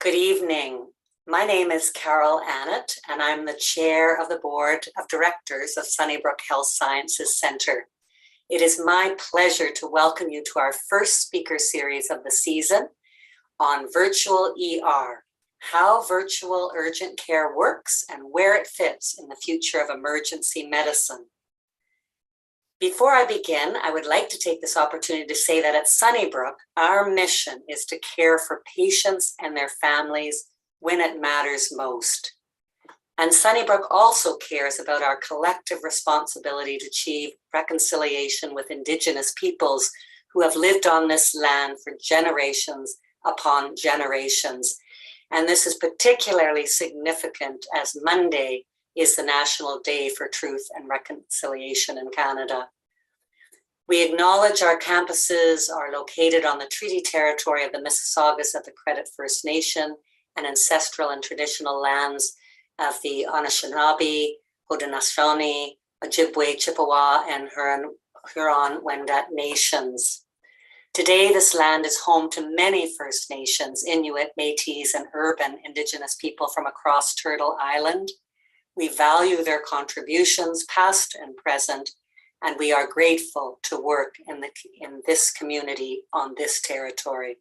Good evening. My name is Carol Annett, and I'm the chair of the board of directors of Sunnybrook Health Sciences Center. It is my pleasure to welcome you to our first speaker series of the season on virtual ER, how virtual urgent care works and where it fits in the future of emergency medicine. Before I begin, I would like to take this opportunity to say that at Sunnybrook, our mission is to care for patients and their families when it matters most. And Sunnybrook also cares about our collective responsibility to achieve reconciliation with Indigenous peoples who have lived on this land for generations upon generations. And this is particularly significant as Monday is the National Day for Truth and Reconciliation in Canada. We acknowledge our campuses are located on the treaty territory of the Mississaugas of the Credit First Nation and ancestral and traditional lands of the Anishinaabe, Haudenosaunee, Ojibwe, Chippewa, and Huron-Wendat nations. Today, this land is home to many First Nations, Inuit, Métis, and urban Indigenous people from across Turtle Island. We value their contributions, past and present, and we are grateful to work in this community on this territory.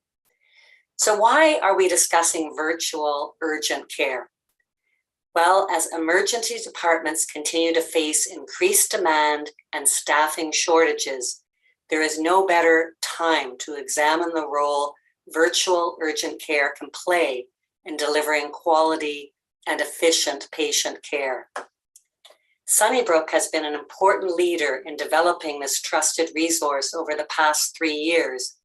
So why are we discussing virtual urgent care? Well, as emergency departments continue to face increased demand and staffing shortages, there is no better time to examine the role virtual urgent care can play in delivering quality and efficient patient care. Sunnybrook has been an important leader in developing this trusted resource over the past 3 years,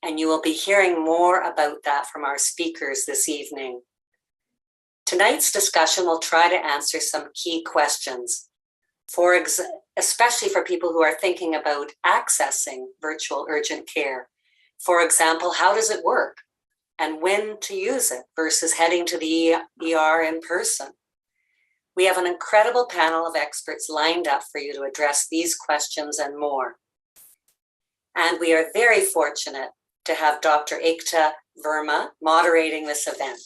and you will be hearing more about that from our speakers this evening. Tonight's discussion will try to answer some key questions, especially for people who are thinking about accessing virtual urgent care. For example, how does it work and when to use it versus heading to the ER in person? We have an incredible panel of experts lined up for you to address these questions and more. And we are very fortunate to have Dr. Aikta Verma moderating this event.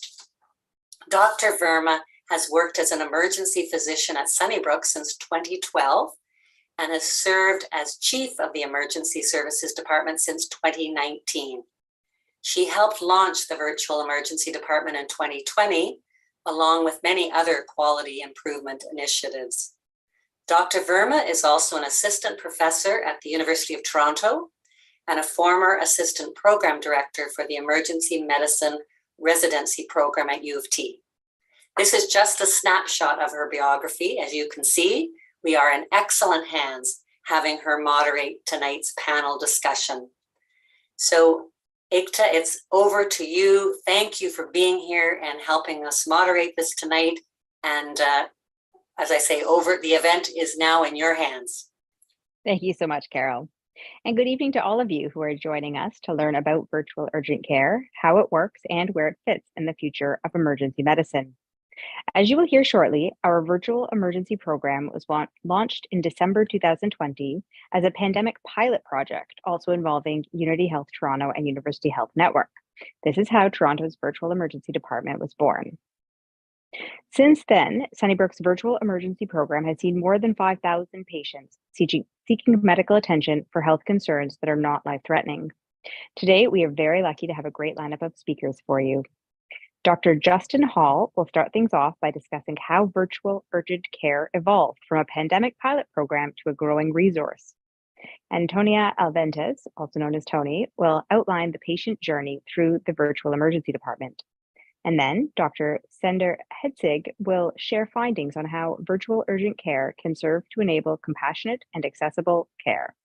Dr. Verma has worked as an emergency physician at Sunnybrook since 2012 and has served as chief of the Emergency Services Department since 2019. She helped launch the virtual emergency department in 2020, along with many other quality improvement initiatives. Dr. Verma is also an assistant professor at the University of Toronto and a former assistant program director for the Emergency Medicine Residency Program at U of T. This is just a snapshot of her biography. As you can see, we are in excellent hands having her moderate tonight's panel discussion. So Aikta, it's over to you. Thank you for being here and helping us moderate this tonight. And as I say, the event is now in your hands. Thank you so much, Carol. And good evening to all of you who are joining us to learn about virtual urgent care, how it works, and where it fits in the future of emergency medicine. As you will hear shortly, our virtual emergency program was launched in December 2020 as a pandemic pilot project, also involving Unity Health Toronto and University Health Network. This is how Toronto's virtual emergency department was born. Since then, Sunnybrook's virtual emergency program has seen more than 5,000 patients seeking medical attention for health concerns that are not life-threatening. Today, we are very lucky to have a great lineup of speakers for you. Dr. Justin Hall will start things off by discussing how virtual urgent care evolved from a pandemic pilot program to a growing resource. Antonia Alevantis, also known as Tony, will outline the patient journey through the virtual emergency department. And then Dr. Sender Hitzig will share findings on how virtual urgent care can serve to enable compassionate and accessible care.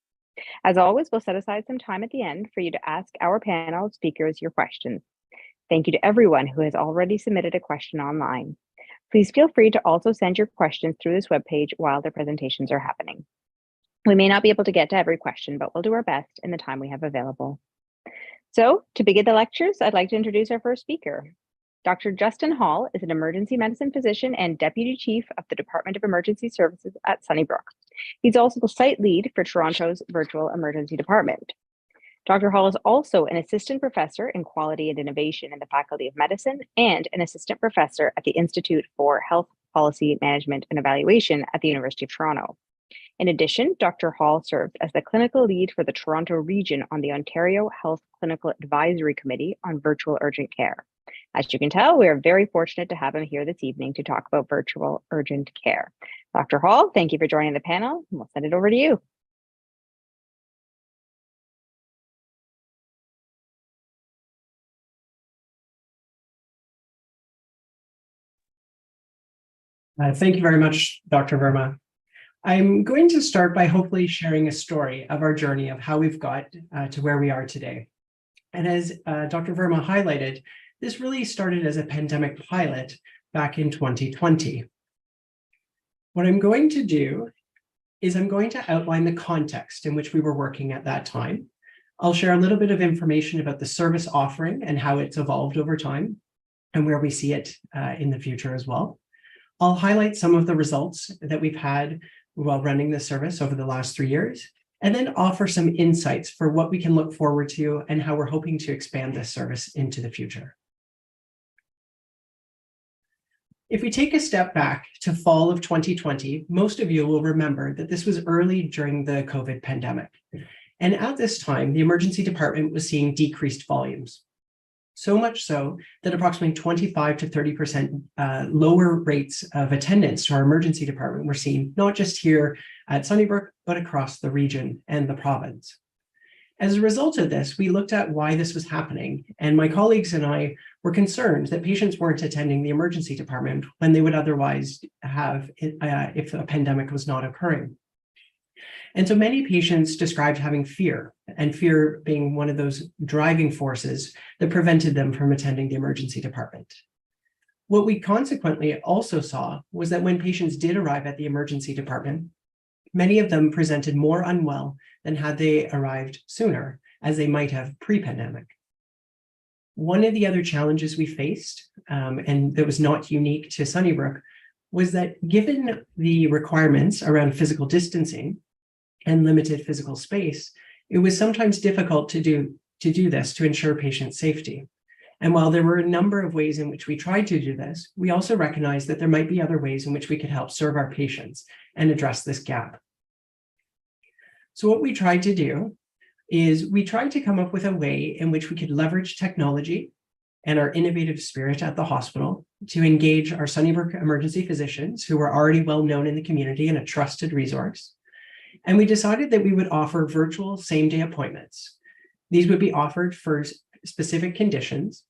As always, we'll set aside some time at the end for you to ask our panel of speakers your questions. Thank you to everyone who has already submitted a question online. Please feel free to also send your questions through this webpage while the presentations are happening. We may not be able to get to every question, but we'll do our best in the time we have available. So to begin the lectures, I'd like to introduce our first speaker. Dr. Justin Hall is an emergency medicine physician and deputy chief of the Department of Emergency Services at Sunnybrook. He's also the site lead for Toronto's virtual emergency department. Dr. Hall is also an assistant professor in quality and innovation in the Faculty of Medicine and an assistant professor at the Institute for Health Policy Management and Evaluation at the University of Toronto. In addition, Dr. Hall served as the clinical lead for the Toronto region on the Ontario Health Clinical Advisory Committee on Virtual Urgent Care. As you can tell, we are very fortunate to have him here this evening to talk about virtual urgent care. Dr. Hall, thank you for joining the panel, and we'll send it over to you. Thank you very much, Dr. Verma. I'm going to start by hopefully sharing a story of our journey of how we've got to where we are today. And as Dr. Verma highlighted, this really started as a pandemic pilot back in 2020. What I'm going to do is I'm going to outline the context in which we were working at that time. I'll share a little bit of information about the service offering and how it's evolved over time and where we see it in the future as well. I'll highlight some of the results that we've had while running the service over the last 3 years, and then offer some insights for what we can look forward to and how we're hoping to expand this service into the future. If we take a step back to fall of 2020, most of you will remember that this was early during the COVID pandemic. And at this time, the emergency department was seeing decreased volumes. So much so that approximately 25 to 30% lower rates of attendance to our emergency department were seen, not just here at Sunnybrook, but across the region and the province. As a result of this, we looked at why this was happening, and my colleagues and I were concerned that patients weren't attending the emergency department when they would otherwise have if a pandemic was not occurring. And so many patients described having fear, and fear being one of those driving forces that prevented them from attending the emergency department. What we consequently also saw was that when patients did arrive at the emergency department, many of them presented more unwell than had they arrived sooner, as they might have pre-pandemic. One of the other challenges we faced, and that was not unique to Sunnybrook, was that given the requirements around physical distancing and limited physical space, it was sometimes difficult to do this to ensure patient safety. And while there were a number of ways in which we tried to do this, we also recognized that there might be other ways in which we could help serve our patients and address this gap. So what we tried to do is we tried to come up with a way in which we could leverage technology and our innovative spirit at the hospital to engage our Sunnybrook emergency physicians, who were already well known in the community and a trusted resource. And we decided that we would offer virtual same-day appointments. These would be offered for specific conditions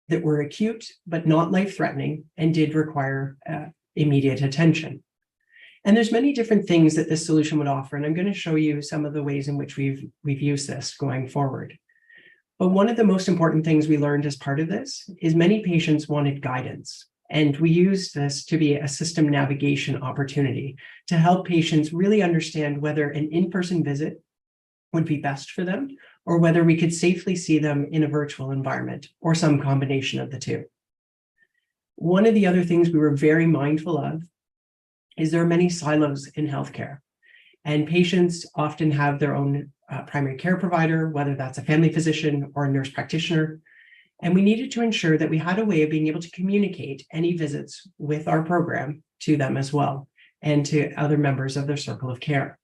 that were acute but not life-threatening and did require immediate attention. And there's many different things that this solution would offer, and I'm going to show you some of the ways in which we've used this going forward. But one of the most important things we learned as part of this is many patients wanted guidance. And we used this to be a system navigation opportunity to help patients really understand whether an in-person visit would be best for them, or whether we could safely see them in a virtual environment, or some combination of the two. One of the other things we were very mindful of is there are many silos in healthcare, and patients often have their own primary care provider, whether that's a family physician or a nurse practitioner. And we needed to ensure that we had a way of being able to communicate any visits with our program to them as well, and to other members of their circle of care.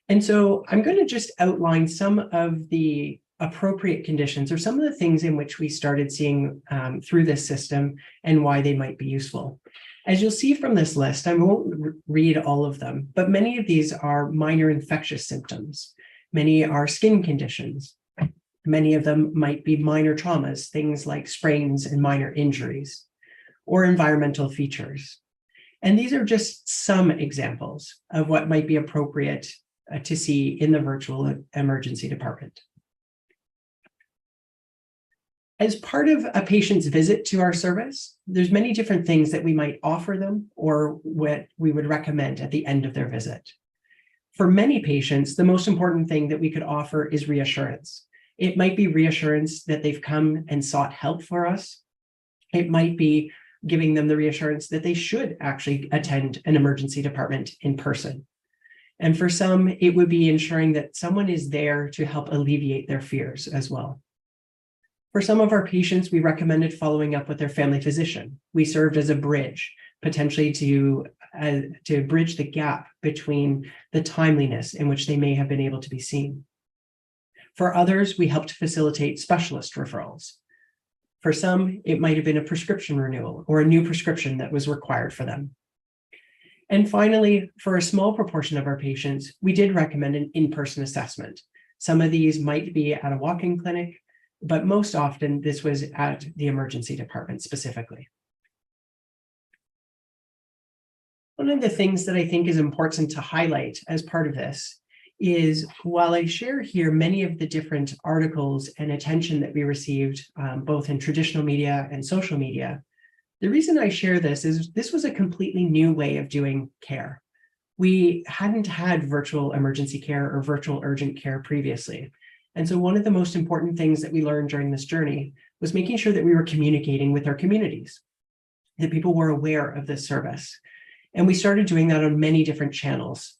And so I'm going to just outline some of the appropriate conditions, or some of the things in which we started seeing through this system and why they might be useful. As you'll see from this list, I won't read all of them, but many of these are minor infectious symptoms. Many are skin conditions. Many of them might be minor traumas, things like sprains and minor injuries, or environmental features. And these are just some examples of what might be appropriate to see in the virtual emergency department. As part of a patient's visit to our service, there's many different things that we might offer them, or what we would recommend at the end of their visit. For many patients, the most important thing that we could offer is reassurance. It might be reassurance that they've come and sought help for us. It might be giving them the reassurance that they should actually attend an emergency department in person. And for some, it would be ensuring that someone is there to help alleviate their fears as well. For some of our patients, we recommended following up with their family physician. We served as a bridge, potentially to bridge the gap between the timeliness in which they may have been able to be seen. For others, we helped facilitate specialist referrals. For some, it might have been a prescription renewal or a new prescription that was required for them. And finally, for a small proportion of our patients, we did recommend an in-person assessment. Some of these might be at a walk-in clinic, but most often this was at the emergency department specifically. One of the things that I think is important to highlight as part of this is, while I share here many of the different articles and attention that we received, both in traditional media and social media, the reason I share this is this was a completely new way of doing care. We hadn't had virtual emergency care or virtual urgent care previously. And so one of the most important things that we learned during this journey was making sure that we were communicating with our communities, that people were aware of this service. And we started doing that on many different channels.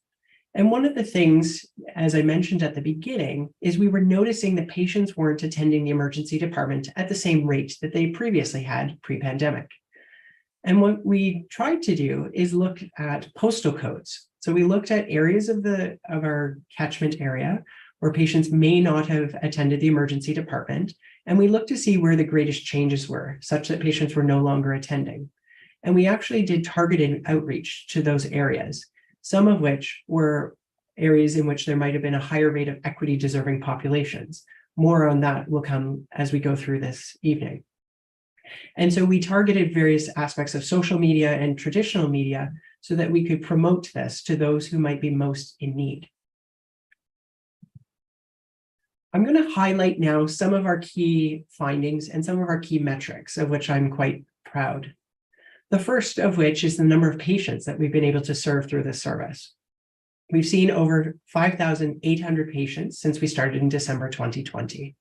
And one of the things, as I mentioned at the beginning, is we were noticing that patients weren't attending the emergency department at the same rate that they previously had pre-pandemic. And what we tried to do is look at postal codes. So we looked at areas of our catchment area where patients may not have attended the emergency department, and we looked to see where the greatest changes were, such that patients were no longer attending. And we actually did targeted outreach to those areas, some of which were areas in which there might have been a higher rate of equity-deserving populations. More on that will come as we go through this evening. And so we targeted various aspects of social media and traditional media so that we could promote this to those who might be most in need. I'm going to highlight now some of our key findings and some of our key metrics, of which I'm quite proud. The first of which is the number of patients that we've been able to serve through this service. We've seen over 5,800 patients since we started in December 2020.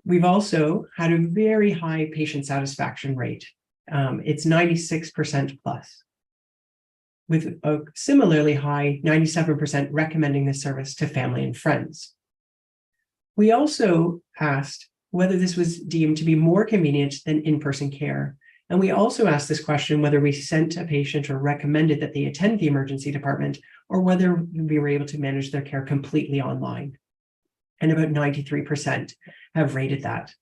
We've also had a very high patient satisfaction rate. It's 96% plus, with a similarly high 97% recommending this service to family and friends. We also asked whether this was deemed to be more convenient than in-person care. And we also asked this question whether we sent a patient or recommended that they attend the emergency department, or whether we were able to manage their care completely online. And about 93% have rated that.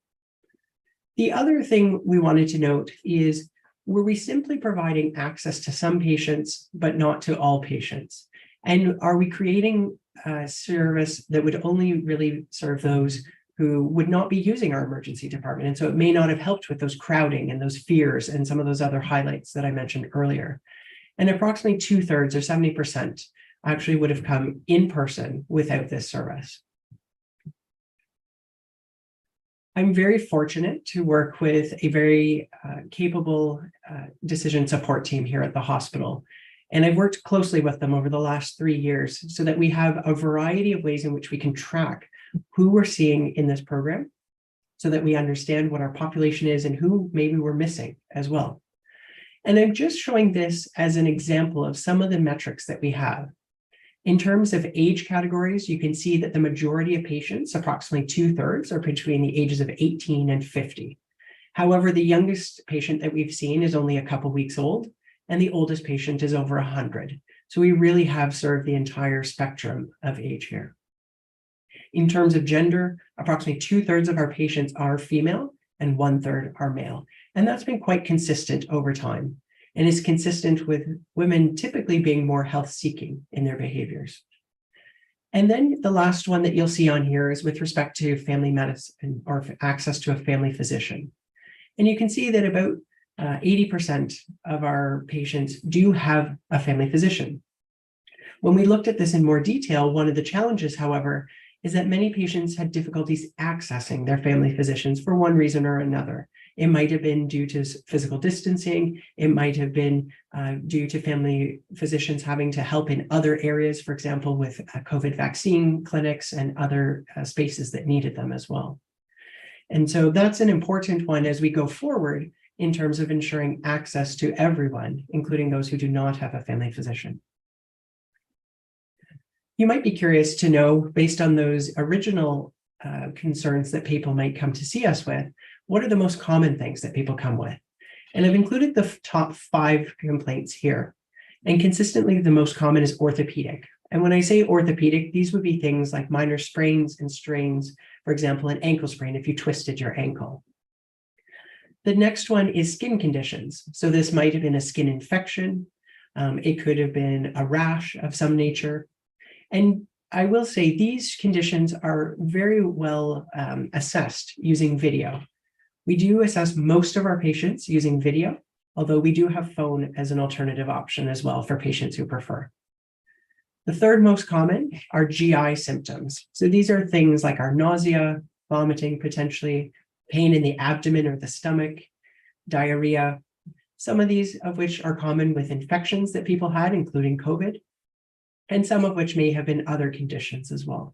The other thing we wanted to note is, were we simply providing access to some patients, but not to all patients? And are we creating a service that would only really serve those who would not be using our emergency department? And so it may not have helped with those crowding and those fears and some of those other highlights that I mentioned earlier. And approximately 2/3 or 70% actually would have come in person without this service. I'm very fortunate to work with a very capable decision support team here at the hospital. And I've worked closely with them over the last 3 years so that we have a variety of ways in which we can track who we're seeing in this program, so that we understand what our population is and who maybe we're missing as well. And I'm just showing this as an example of some of the metrics that we have. In terms of age categories, you can see that the majority of patients, approximately 2/3, are between the ages of 18 and 50. However, the youngest patient that we've seen is only a couple weeks old, and the oldest patient is over 100. So we really have served the entire spectrum of age here. In terms of gender, approximately 2/3 of our patients are female and 1/3 are male. And that's been quite consistent over time, and is consistent with women typically being more health-seeking in their behaviors. And then the last one that you'll see on here is with respect to family medicine, or access to a family physician. And you can see that about 80% of our patients do have a family physician. When we looked at this in more detail, one of the challenges, however, is that many patients had difficulties accessing their family physicians for one reason or another. It might have been due to physical distancing. It might have been due to family physicians having to help in other areas, for example, with COVID vaccine clinics and other spaces that needed them as well. And so that's an important one as we go forward in terms of ensuring access to everyone, including those who do not have a family physician. You might be curious to know, based on those original concerns that people might come to see us with, what are the most common things that people come with? And I've included the top 5 complaints here. And consistently, the most common is orthopedic. And when I say orthopedic, these would be things like minor sprains and strains, for example, an ankle sprain if you twisted your ankle. The next one is skin conditions. So this might have been a skin infection. It could have been a rash of some nature. And I will say these conditions are very well assessed using video. We do assess most of our patients using video, although we do have phone as an alternative option as well for patients who prefer. The third most common are GI symptoms. So these are things like our nausea, vomiting potentially, pain in the abdomen or the stomach, diarrhea, some of these of which are common with infections that people had, including COVID, and some of which may have been other conditions as well.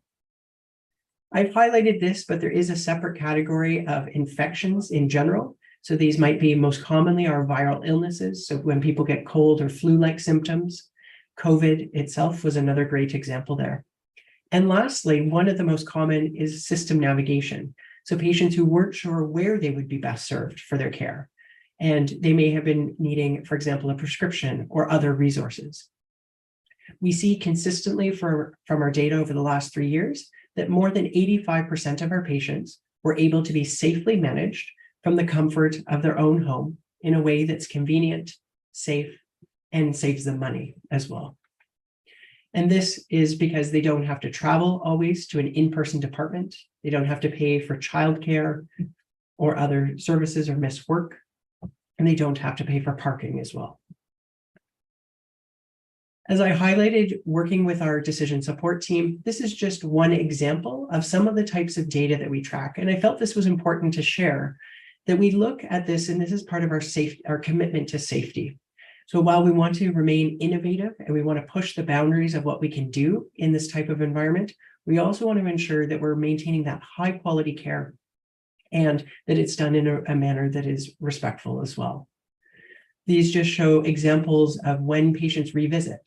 I've highlighted this, but there is a separate category of infections in general. So these might be most commonly our viral illnesses. So when people get cold or flu-like symptoms, COVID itself was another great example there. And lastly, one of the most common is system navigation. So patients who weren't sure where they would be best served for their care. And they may have been needing, for example, a prescription or other resources. We see consistently from our data over the last 3 years that more than 85% of our patients were able to be safely managed from the comfort of their own home in a way that's convenient, safe, and saves them money as well. And this is because they don't have to travel always to an in-person department. They don't have to pay for childcare or other services or miss work. And they don't have to pay for parking as well. As I highlighted, working with our decision support team, this is just one example of some of the types of data that we track. And I felt this was important to share, that we look at this, and this is part of our commitment to safety. So while we want to remain innovative and we want to push the boundaries of what we can do in this type of environment, we also want to ensure that we're maintaining that high quality care and that it's done in a manner that is respectful as well. These just show examples of when patients revisit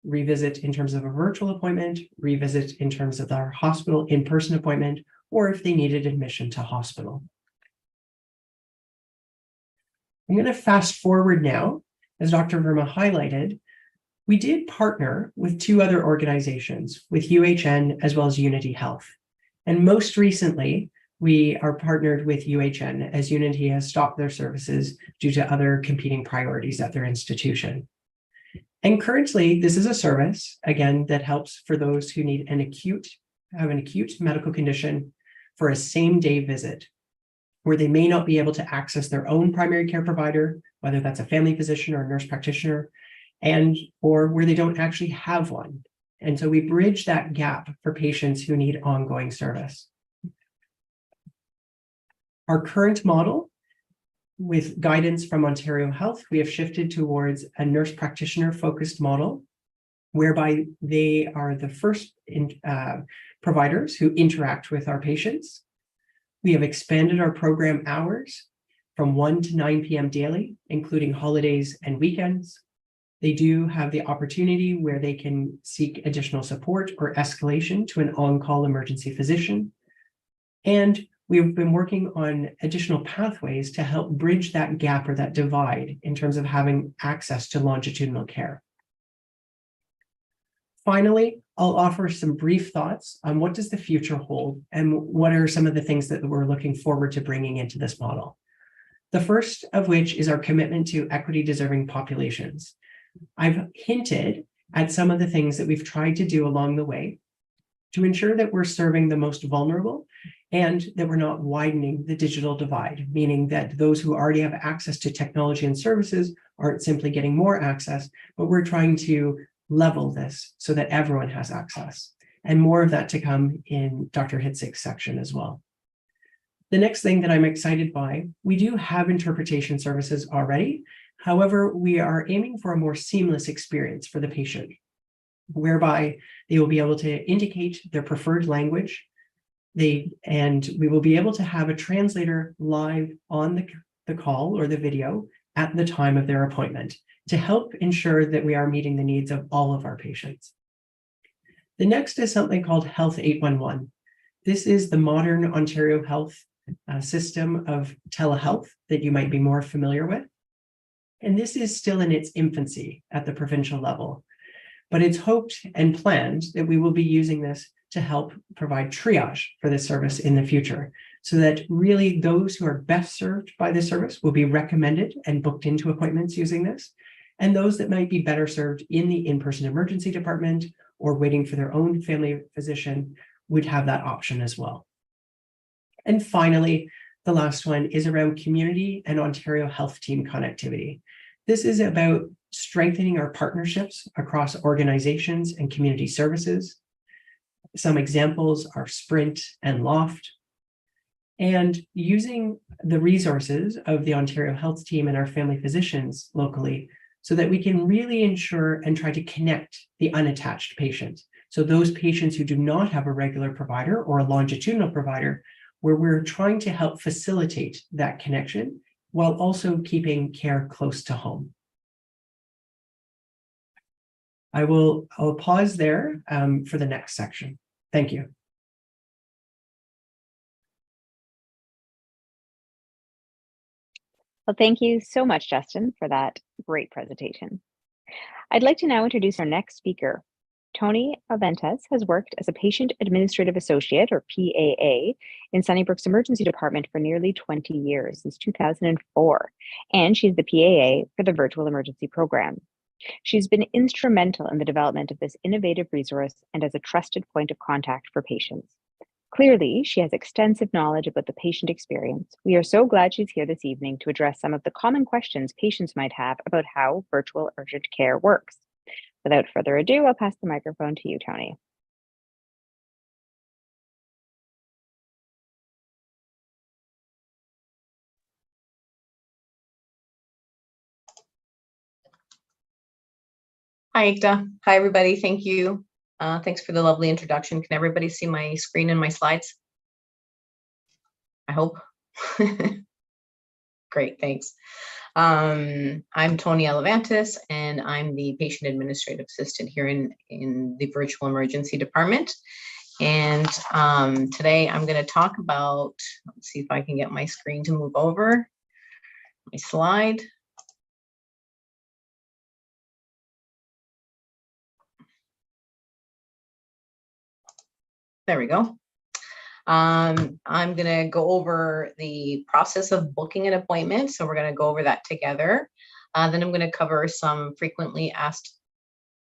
in terms of a virtual appointment, revisit in terms of our hospital in-person appointment, or if they needed admission to hospital. I'm going to fast forward now. As Dr. Verma highlighted, we did partner with 2 other organizations, with UHN as well as Unity Health. And most recently, we are partnered with UHN as Unity has stopped their services due to other competing priorities at their institution. And currently, this is a service, again, that helps for those who need an acute medical condition for a same-day visit, where they may not be able to access their own primary care provider, whether that's a family physician or a nurse practitioner, or where they don't actually have one. And so we bridge that gap for patients who need ongoing service. Our current model, with guidance from Ontario Health, we have shifted towards a nurse practitioner focused model, whereby they are the first providers who interact with our patients. We have expanded our program hours from 1 to 9 p.m. daily, including holidays and weekends. They do have the opportunity where they can seek additional support or escalation to an on-call emergency physician. And we've been working on additional pathways to help bridge that gap or that divide in terms of having access to longitudinal care. Finally, I'll offer some brief thoughts on what does the future hold and what are some of the things that we're looking forward to bringing into this model. The first of which is our commitment to equity-deserving populations. I've hinted at some of the things that we've tried to do along the way to ensure that we're serving the most vulnerable and that we're not widening the digital divide, meaning that those who already have access to technology and services aren't simply getting more access, but we're trying to level this so that everyone has access. And more of that to come in Dr. Hitzig's section as well. The next thing that I'm excited by, we do have interpretation services already. However, we are aiming for a more seamless experience for the patient, whereby they will be able to indicate their preferred language, and we will be able to have a translator live on the call or the video at the time of their appointment to help ensure that we are meeting the needs of all of our patients. The The next is something called Health 811. This is the modern Ontario Health system of telehealth that you might be more familiar with. And this is still in its infancy at the provincial level, but it's hoped and planned that we will be using this to help provide triage for this service in the future, so that really those who are best served by this service will be recommended and booked into appointments using this, and those that might be better served in the in-person emergency department or waiting for their own family physician would have that option as well. And finally, the last one is around community and Ontario Health Team connectivity. This is about strengthening our partnerships across organizations and community services. Some examples are Sprint and Loft, and using the resources of the Ontario Health Team and our family physicians locally so that we can really ensure and try to connect the unattached patient. So those patients who do not have a regular provider or a longitudinal provider, where we're trying to help facilitate that connection while also keeping care close to home. I'll pause there for the next section. Thank you. Well, thank you so much, Justin, for that great presentation. I'd like to now introduce our next speaker. Tony Alevantis has worked as a Patient Administrative Associate, or PAA, in Sunnybrook's Emergency Department for nearly 20 years, since 2004, and she's the PAA for the Virtual Emergency Program. She's been instrumental in the development of this innovative resource and as a trusted point of contact for patients. Clearly, she has extensive knowledge about the patient experience. We are so glad she's here this evening to address some of the common questions patients might have about how virtual urgent care works. Without further ado, I'll pass the microphone to you, Tony. Hi, Aikta. Hi, everybody. Thank you. Thanks for the lovely introduction. Can everybody see my screen and my slides? I hope. Great, thanks. I'm Antonia Alevantis, and I'm the Patient Administrative Assistant here in the Virtual Emergency Department. And today I'm going to talk about, let's see if I can get my screen to move over, my slide. There we go. I'm going to go over the process of booking an appointment. So we're going to go over that together. Then I'm going to cover some frequently asked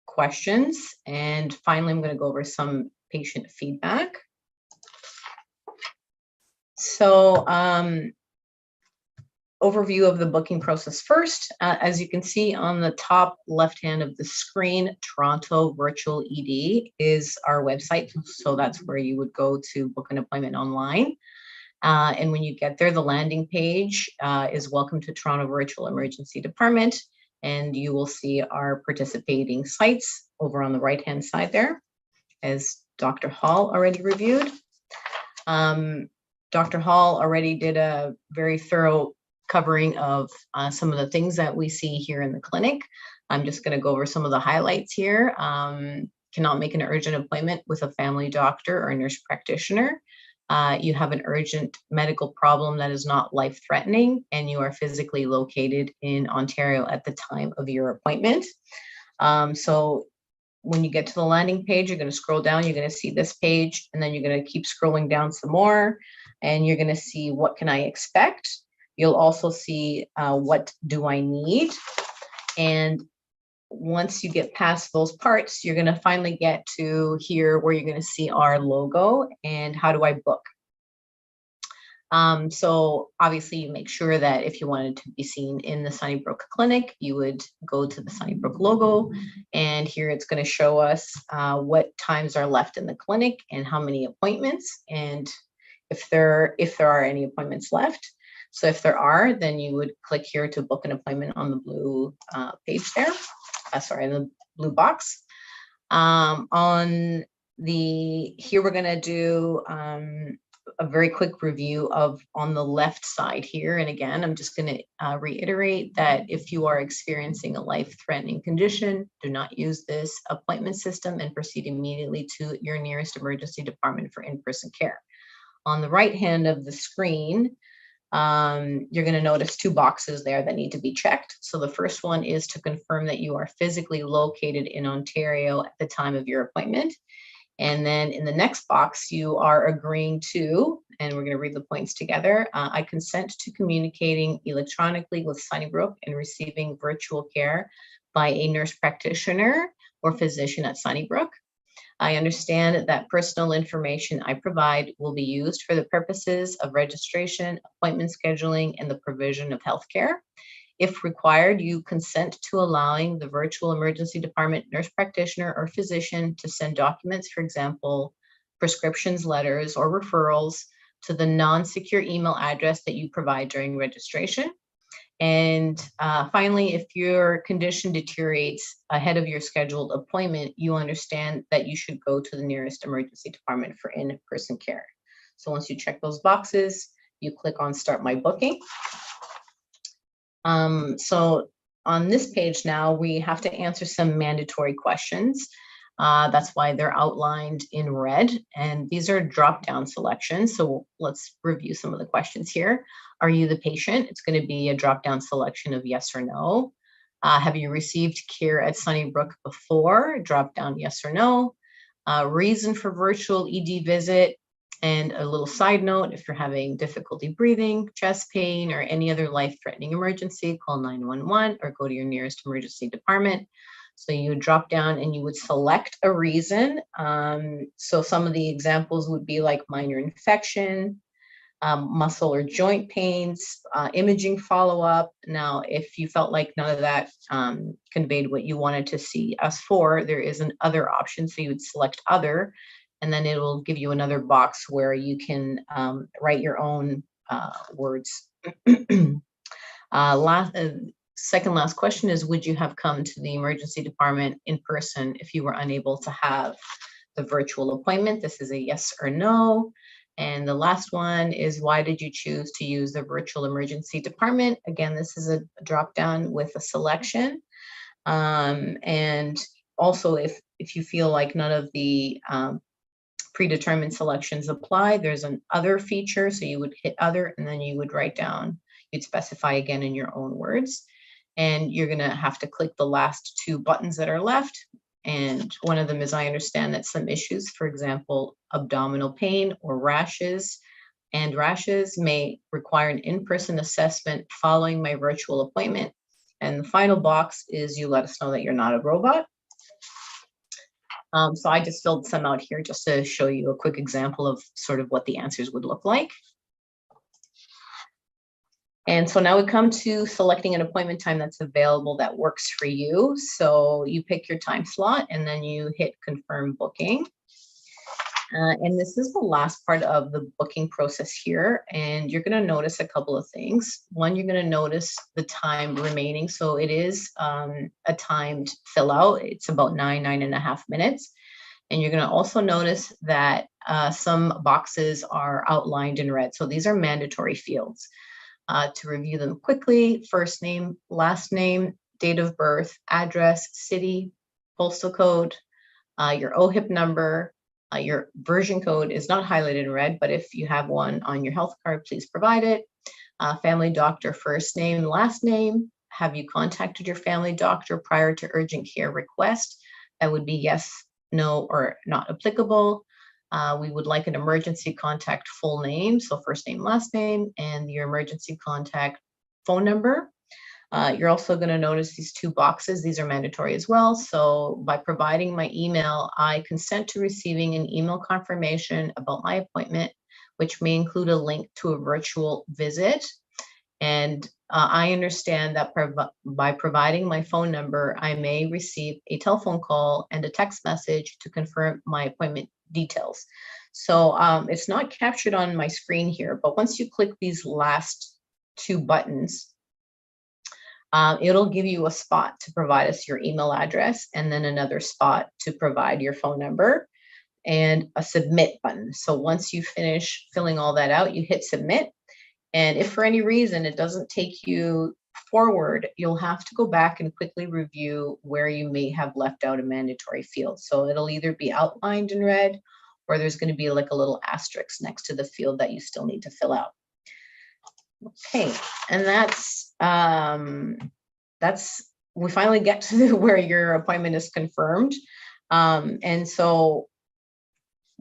questions. And finally, I'm going to go over some patient feedback. So overview of the booking process first. As you can see on the top left hand of the screen, Toronto Virtual ED is our website. So that's where you would go to book an appointment online. And when you get there, the landing page is Welcome to Toronto Virtual Emergency Department. And you will see our participating sites over on the right-hand side there, as Dr. Hall already reviewed. Dr. Hall already did a very thorough covering of some of the things that we see here in the clinic. I'm just going to go over some of the highlights here. Cannot make an urgent appointment with a family doctor or a nurse practitioner. You have an urgent medical problem that is not life-threatening, and you are physically located in Ontario at the time of your appointment. So when you get to the landing page, you're going to scroll down, you're going to see this page, and then you're going to keep scrolling down some more, and you're going to see what can I expect. You'll also see what do I need. And once you get past those parts, you're going to finally get to here where you're going to see our logo and how do I book. So obviously you make sure that if you wanted to be seen in the Sunnybrook clinic, you would go to the Sunnybrook logo, and here it's going to show us what times are left in the clinic and how many appointments, and if there are any appointments left. So if there are, then you would click here to book an appointment on the blue page there. The blue box. Here we're going to do a very quick review of on the left side here. And again, I'm just going to reiterate that if you are experiencing a life-threatening condition, do not use this appointment system and proceed immediately to your nearest emergency department for in-person care. On the right hand of the screen, you're going to notice two boxes there that need to be checked. So the first one is to confirm that you are physically located in Ontario at the time of your appointment. And then in the next box, you are agreeing to, and we're going to read the points together. I consent to communicating electronically with Sunnybrook and receiving virtual care by a nurse practitioner or physician at Sunnybrook. I understand that personal information I provide will be used for the purposes of registration, appointment scheduling, and the provision of healthcare. If required, you consent to allowing the virtual emergency department nurse practitioner or physician to send documents, for example, prescriptions, letters, or referrals to the non-secure email address that you provide during registration. And finally, if your condition deteriorates ahead of your scheduled appointment, you understand that you should go to the nearest emergency department for in-person care. So once you check those boxes, you click on Start My Booking. So on this page now, we have to answer some mandatory questions. That's why they're outlined in red, and these are drop-down selections. So let's review some of the questions here. Are you the patient? It's going to be a drop-down selection of yes or no. Have you received care at Sunnybrook before? Drop down yes or no. Reason for virtual ED visit. And a little side note, if you're having difficulty breathing, chest pain, or any other life-threatening emergency, call 911 or go to your nearest emergency department. So you would drop down and you would select a reason. So some of the examples would be like minor infection, muscle or joint pains, imaging follow-up. Now, if you felt like none of that conveyed what you wanted to see us for, there is an other option. So you would select other, and then it will give you another box where you can write your own words. Second last question is, would you have come to the emergency department in person if you were unable to have the virtual appointment? This is a yes or no. And the last one is, why did you choose to use the virtual emergency department? Again, this is a drop down with a selection. And also, if you feel like none of the predetermined selections apply, there's an other feature. So you would hit other, and then you would write down, you'd specify again in your own words. And you're going to have to click the last two buttons that are left. And one of them is, I understand that some issues, for example, abdominal pain or rashes, and rashes may require an in-person assessment following my virtual appointment. And the final box is, you let us know that you're not a robot. So I just filled some out here just to show you a quick example of sort of what the answers would look like. And so now we come to selecting an appointment time that's available that works for you. So you pick your time slot and then you hit confirm booking. And this is the last part of the booking process here. And you're going to notice a couple of things. One, you're going to notice the time remaining. So it is a timed fill out. It's about 9.5 minutes. And you're going to also notice that some boxes are outlined in red. So these are mandatory fields. To review them quickly: first name, last name, date of birth, address, city, postal code, your OHIP number, your version code is not highlighted in red, but if you have one on your health card, please provide it. Family doctor, first name, last name. Have you contacted your family doctor prior to urgent care request? That would be yes, no, or not applicable. We would like an emergency contact full name, so first name, last name, and your emergency contact phone number. You're also going to notice these two boxes. These are mandatory as well. So by providing my email, I consent to receiving an email confirmation about my appointment, which may include a link to a virtual visit. And I understand that by providing my phone number, I may receive a telephone call and a text message to confirm my appointment details. So it's not captured on my screen here, but once you click these last two buttons, it'll give you a spot to provide us your email address and then another spot to provide your phone number. and a submit button. So once you finish filling all that out, you hit submit. And if for any reason it doesn't take you forward, you'll have to go back and quickly review where you may have left out a mandatory field. So it'll either be outlined in red, or there's going to be like a little asterisk next to the field that you still need to fill out. Okay, and we finally get to where your appointment is confirmed. And so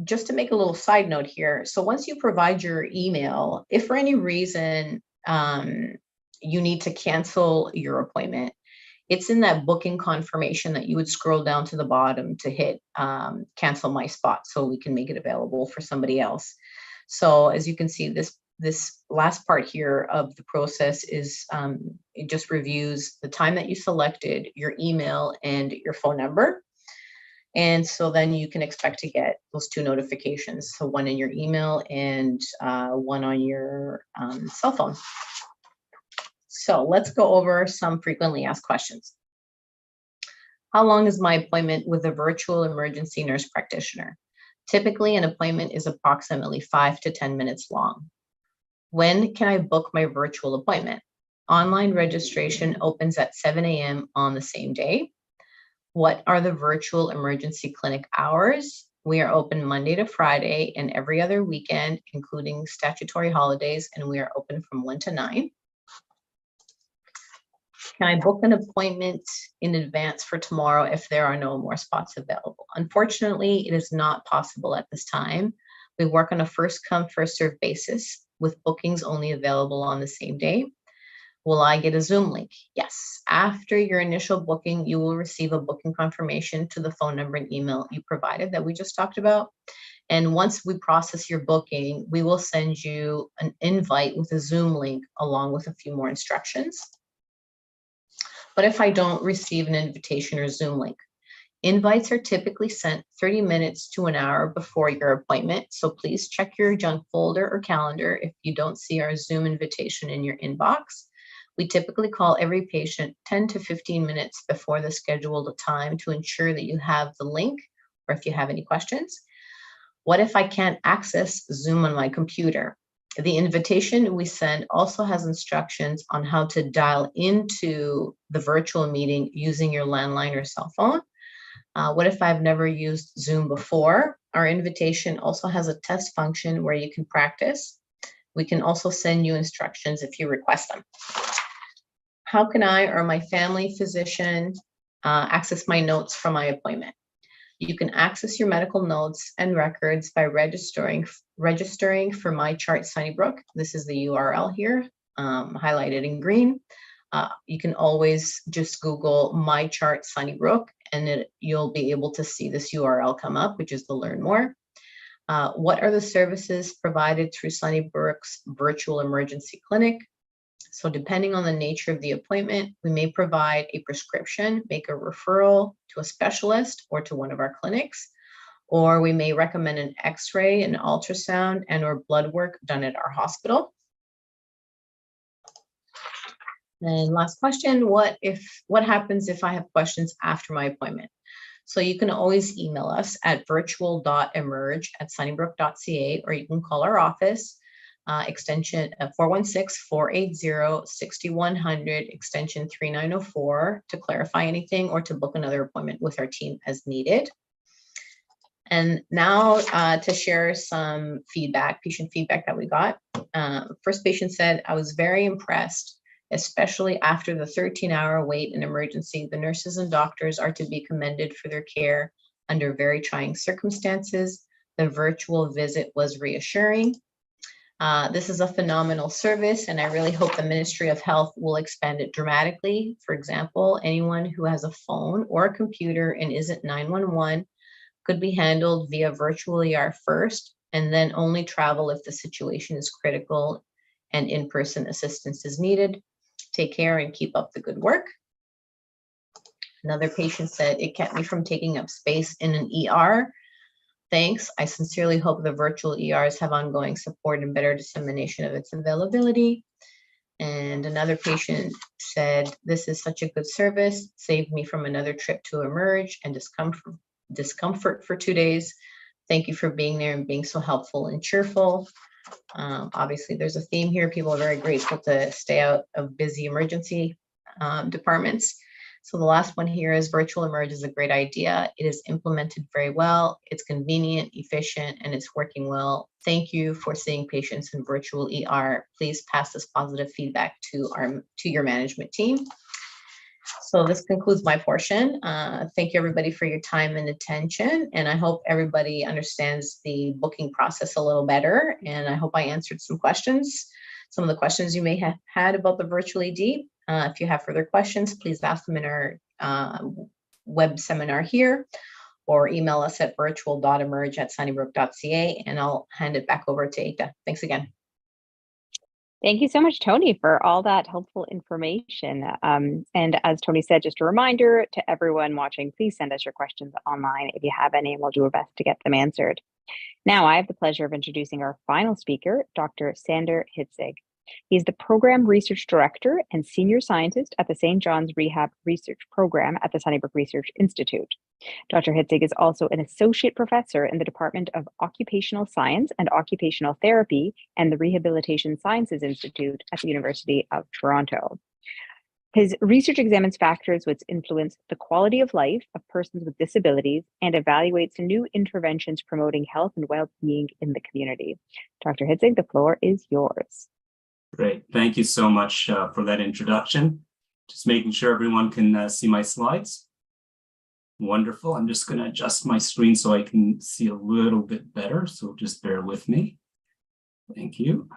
just to make a little side note here, so once you provide your email, if for any reason you need to cancel your appointment, it's in that booking confirmation that you would scroll down to the bottom to hit cancel my spot so we can make it available for somebody else. So as you can see, this last part here of the process is it just reviews the time that you selected, your email, and your phone number. And so then you can expect to get those 2 notifications. So one in your email and one on your cell phone. So let's go over some frequently asked questions. How long is my appointment with a virtual emergency nurse practitioner? Typically, an appointment is approximately 5 to 10 minutes long. When can I book my virtual appointment? Online registration opens at 7 a.m. on the same day. What are the virtual emergency clinic hours? We are open Monday to Friday and every other weekend, including statutory holidays, and we are open from 1 to 9. Can I book an appointment in advance for tomorrow if there are no more spots available? Unfortunately, it is not possible at this time. We work on a first come, first served basis with bookings only available on the same day. Will I get a Zoom link? Yes. After your initial booking, you will receive a booking confirmation to the phone number and email you provided that we just talked about. And once we process your booking, we will send you an invite with a Zoom link along with a few more instructions. But if I don't receive an invitation or Zoom link, invites are typically sent 30 minutes to an hour before your appointment. So please check your junk folder or calendar if you don't see our Zoom invitation in your inbox. We typically call every patient 10 to 15 minutes before the scheduled time to ensure that you have the link or if you have any questions. What if I can't access Zoom on my computer? The invitation we send also has instructions on how to dial into the virtual meeting using your landline or cell phone. What if I've never used Zoom before? Our invitation also has a test function where you can practice. We can also send you instructions if you request them. How can I or my family physician access my notes from my appointment? You can access your medical notes and records by registering for My Chart Sunnybrook. This is the URL here, highlighted in green. You can always just Google My Chart Sunnybrook, and you'll be able to see this URL come up, which is the Learn More. What are the services provided through Sunnybrook's virtual emergency clinic? So depending on the nature of the appointment, we may provide a prescription, make a referral to a specialist or to one of our clinics, or we may recommend an X-ray, an ultrasound, and or blood work done at our hospital. And last question, what happens if I have questions after my appointment? So you can always email us at virtual.emerge@sunnybrook.ca, or you can call our office, extension 416-480-6100, extension 3904, to clarify anything or to book another appointment with our team as needed. And now to share some feedback, patient feedback that we got. First patient said, I was very impressed, especially after the 13-hour wait in emergency. The nurses and doctors are to be commended for their care under very trying circumstances. The virtual visit was reassuring. This is a phenomenal service, and I really hope the Ministry of Health will expand it dramatically. For example, anyone who has a phone or a computer and isn't 911 could be handled via virtual ER first, and then only travel if the situation is critical and in-person assistance is needed. Take care and keep up the good work. Another patient said, it kept me from taking up space in an ER. Thanks. I sincerely hope the virtual ERs have ongoing support and better dissemination of its availability. And another patient said, this is such a good service, saved me from another trip to Emerge and discomfort for 2 days. Thank you for being there and being so helpful and cheerful. Obviously, there's a theme here. People are very grateful to stay out of busy emergency departments. So the last one here is virtual emerge is a great idea. It is implemented very well. It's convenient, efficient, and it's working well. Thank you for seeing patients in virtual ER. Please pass this positive feedback to your management team. So this concludes my portion. Thank you everybody for your time and attention. And I hope everybody understands the booking process a little better. And I hope I answered some questions, some of the questions you may have had about the virtual ED. If you have further questions, please ask them in our web seminar here, or email us at virtual.emerge@sunnybrook.ca, and I'll hand it back over to Aikta. Thanks again. Thank you so much, Tony, for all that helpful information. And as Tony said, just a reminder to everyone watching, please send us your questions online if you have any, and we'll do our best to get them answered. Now, I have the pleasure of introducing our final speaker, Dr. Sander Hitzig. He's the Program Research Director and Senior Scientist at the St. John's Rehab Research Program at the Sunnybrook Research Institute. Dr. Hitzig is also an Associate Professor in the Department of Occupational Science and Occupational Therapy and the Rehabilitation Sciences Institute at the University of Toronto. His research examines factors which influence the quality of life of persons with disabilities and evaluates new interventions promoting health and well-being in the community. Dr. Hitzig, the floor is yours. Great. Thank you so much for that introduction. Just making sure everyone can see my slides. Wonderful. I'm just going to adjust my screen so I can see a little bit better. So just bear with me. Thank you.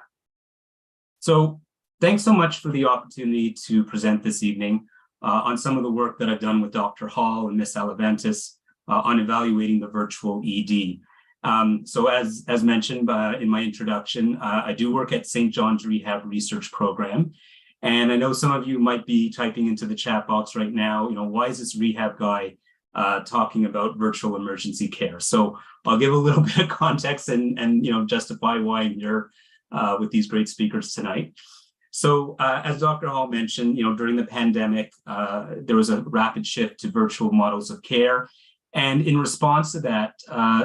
So thanks so much for the opportunity to present this evening on some of the work that I've done with Dr. Hall and Ms. Alevantis on evaluating the virtual ED. So as mentioned in my introduction, I do work at St. John's Rehab Research Program. And I know some of you might be typing into the chat box right now, why is this rehab guy talking about virtual emergency care? So I'll give a little bit of context and justify why I'm here with these great speakers tonight. So as Dr. Hall mentioned, during the pandemic, there was a rapid shift to virtual models of care. And in response to that,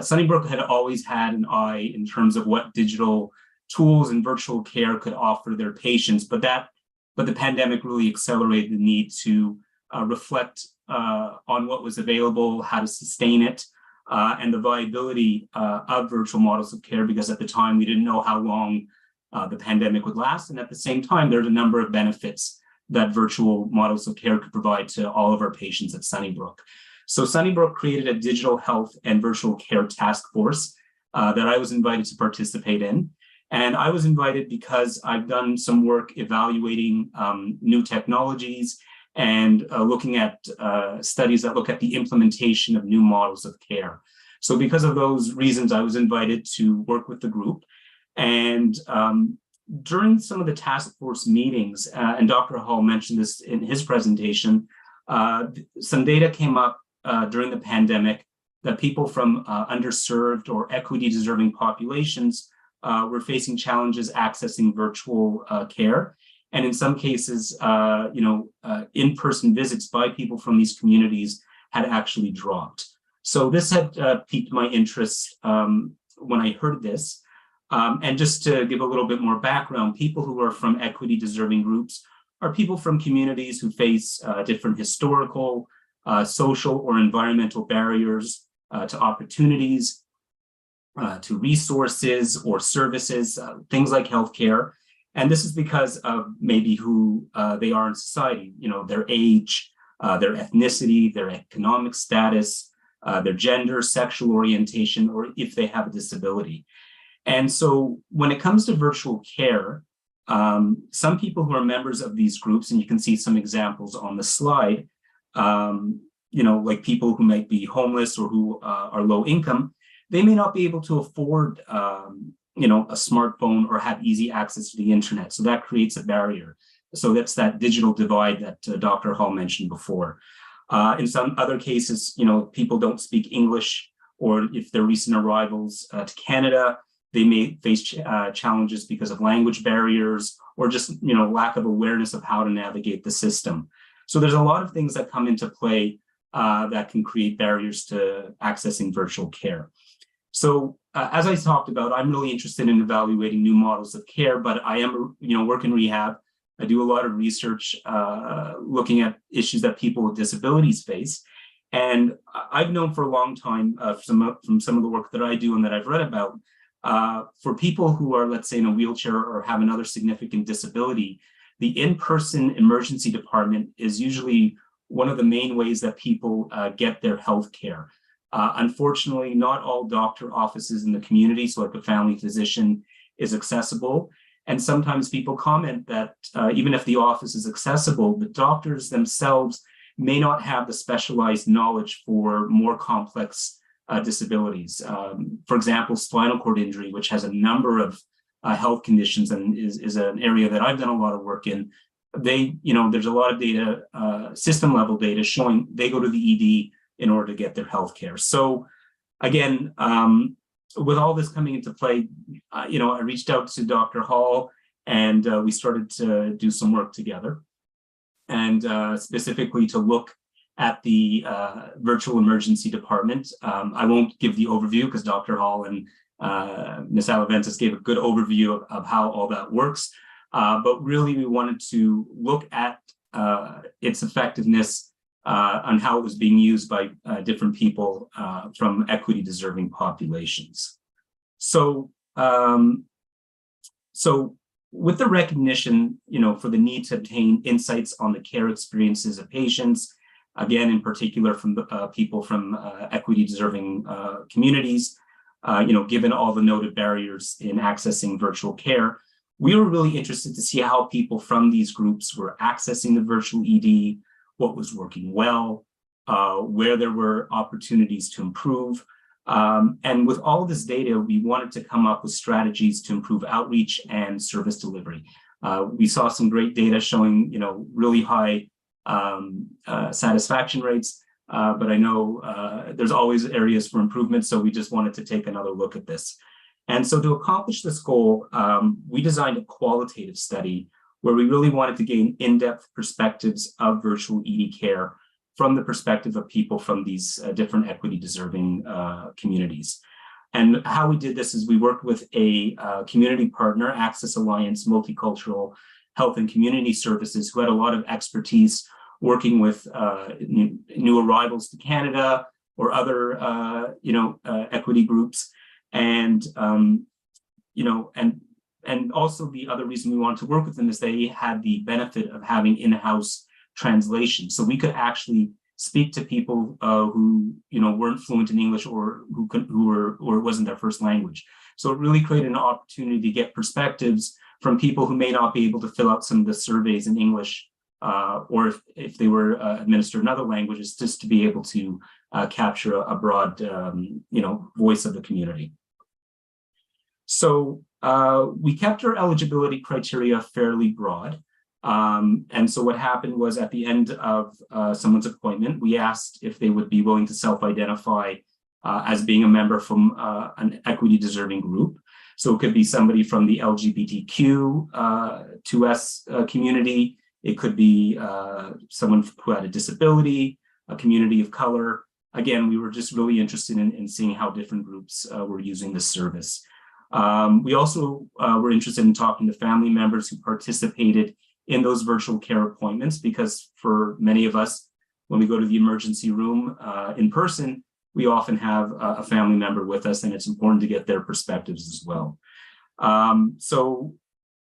Sunnybrook had always had an eye in terms of what digital tools and virtual care could offer their patients, but the pandemic really accelerated the need to reflect on what was available, how to sustain it, and the viability of virtual models of care, because at the time we didn't know how long the pandemic would last. And at the same time, there's a number of benefits that virtual models of care could provide to all of our patients at Sunnybrook. So Sunnybrook created a digital health and virtual care task force that I was invited to participate in. And I was invited because I've done some work evaluating new technologies and looking at studies that look at the implementation of new models of care. So because of those reasons, I was invited to work with the group. And during some of the task force meetings, and Dr. Hall mentioned this in his presentation, some data came up during the pandemic that people from underserved or equity-deserving populations were facing challenges accessing virtual care. And in some cases, in-person visits by people from these communities had actually dropped. So this had piqued my interest when I heard this. And just to give a little bit more background, people who are from equity-deserving groups are people from communities who face different historical, social or environmental barriers to opportunities, to resources or services, things like healthcare. And this is because of maybe who they are in society, their age, their ethnicity, their economic status, their gender, sexual orientation, or if they have a disability. And so when it comes to virtual care, some people who are members of these groups, and you can see some examples on the slide, like people who might be homeless or who are low income, they may not be able to afford, a smartphone or have easy access to the internet. So that creates a barrier. So that's that digital divide that Dr. Hall mentioned before. In some other cases, people don't speak English, or if they're recent arrivals to Canada, they may face challenges because of language barriers or just, lack of awareness of how to navigate the system. So there's a lot of things that come into play that can create barriers to accessing virtual care. So as I talked about, I'm really interested in evaluating new models of care, but I am, work in rehab. I do a lot of research looking at issues that people with disabilities face. And I've known for a long time from some of the work that I do and that I've read about, for people who are, let's say, in a wheelchair or have another significant disability, the in-person emergency department is usually one of the main ways that people get their health care. Unfortunately, not all doctor offices in the community, so like a family physician, is accessible. And sometimes people comment that even if the office is accessible, the doctors themselves may not have the specialized knowledge for more complex disabilities. For example, spinal cord injury, which has a number of health conditions and is an area that I've done a lot of work in. There's a lot of data, system level data showing they go to the ED in order to get their health care. So again, with all this coming into play, I reached out to Dr. Hall and we started to do some work together, and specifically to look at the virtual emergency department. I won't give the overview because Dr. Hall and Ms. Alevantis gave a good overview of how all that works. But really, we wanted to look at its effectiveness on how it was being used by different people from equity-deserving populations. So with the recognition, for the need to obtain insights on the care experiences of patients, again, in particular from people from equity-deserving communities, given all the noted barriers in accessing virtual care, we were really interested to see how people from these groups were accessing the virtual ED, what was working well, where there were opportunities to improve. And with all of this data, we wanted to come up with strategies to improve outreach and service delivery. We saw some great data showing, really high satisfaction rates, but I know there's always areas for improvement, so we just wanted to take another look at this. And so to accomplish this goal, we designed a qualitative study where we really wanted to gain in-depth perspectives of virtual ED care from the perspective of people from these different equity-deserving communities. And how we did this is we worked with a community partner, Access Alliance Multicultural Health and Community Services, who had a lot of expertise working with new arrivals to Canada or other, equity groups. And, and also the other reason we wanted to work with them is they had the benefit of having in-house translation. So we could actually speak to people who, weren't fluent in English or or it wasn't their first language. So it really created an opportunity to get perspectives from people who may not be able to fill out some of the surveys in English, or if they were administered in other languages, just to be able to capture a broad, voice of the community. So we kept our eligibility criteria fairly broad. And so what happened was at the end of someone's appointment, we asked if they would be willing to self-identify as being a member from an equity-deserving group. So it could be somebody from the LGBTQ2S community. It could be someone who had a disability, a community of color. Again, we were just really interested in seeing how different groups were using this service. We also were interested in talking to family members who participated in those virtual care appointments, because for many of us, when we go to the emergency room in person, we often have a family member with us, and it's important to get their perspectives as well. So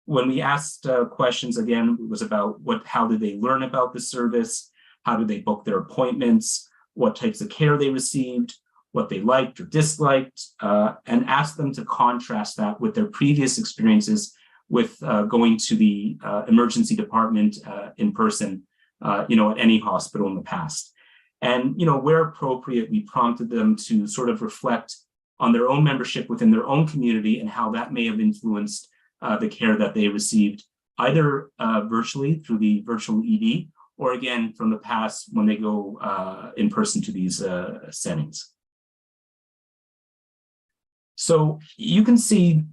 when we asked questions, again, it was about how did they learn about the service? How did they book their appointments? What types of care they received? What they liked or disliked, and ask them to contrast that with their previous experiences with going to the emergency department in person, at any hospital in the past. And, where appropriate, we prompted them to sort of reflect on their own membership within their own community and how that may have influenced the care that they received, either virtually through the virtual ED, or again, from the past when they go in person to these settings. So you can see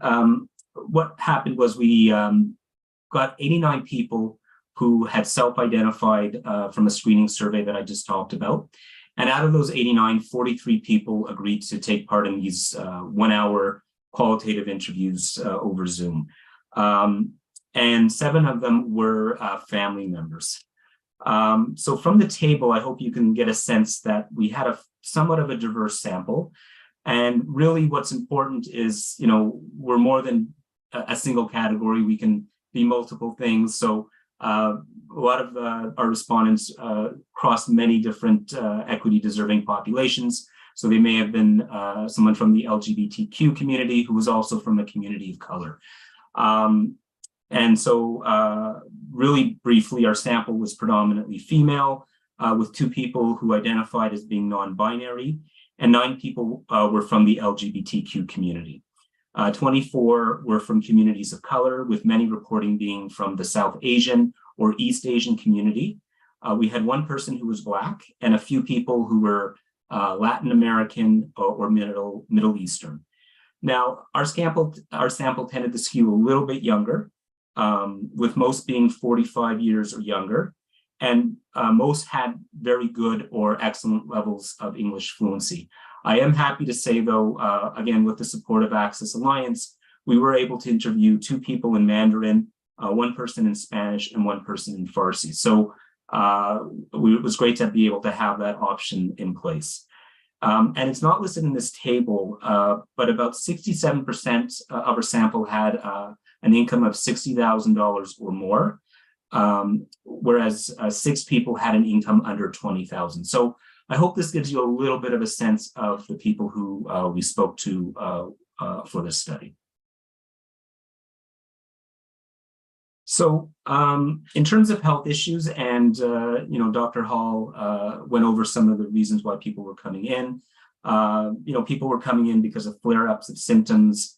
what happened was we got 89 people who had self-identified from a screening survey that I just talked about. And out of those 89, 43 people agreed to take part in these 1 hour qualitative interviews over Zoom. And 7 of them were family members. So from the table, I hope you can get a sense that we had a somewhat of a diverse sample. And really what's important is, we're more than a single category. We can be multiple things. So a lot of our respondents crossed many different equity deserving populations. So they may have been someone from the LGBTQ community who was also from a community of color. And so really briefly, our sample was predominantly female, with 2 people who identified as being non-binary, and 9 people were from the LGBTQ community. 24 were from communities of color, with many reporting being from the South Asian or East Asian community. We had 1 person who was Black and a few people who were Latin American or Middle Eastern. Now, our sample tended to skew a little bit younger, with most being 45 years or younger, and most had very good or excellent levels of English fluency. I am happy to say, though, again, with the support of Access Alliance, we were able to interview 2 people in Mandarin, 1 person in Spanish, and 1 person in Farsi. So it was great to be able to have that option in place. And it's not listed in this table, but about 67% of our sample had an income of $60,000 or more, whereas 6 people had an income under $20,000. So I hope this gives you a little bit of a sense of the people who we spoke to for this study. So in terms of health issues, and Dr. Hall went over some of the reasons why people were coming in. People were coming in because of flare-ups of symptoms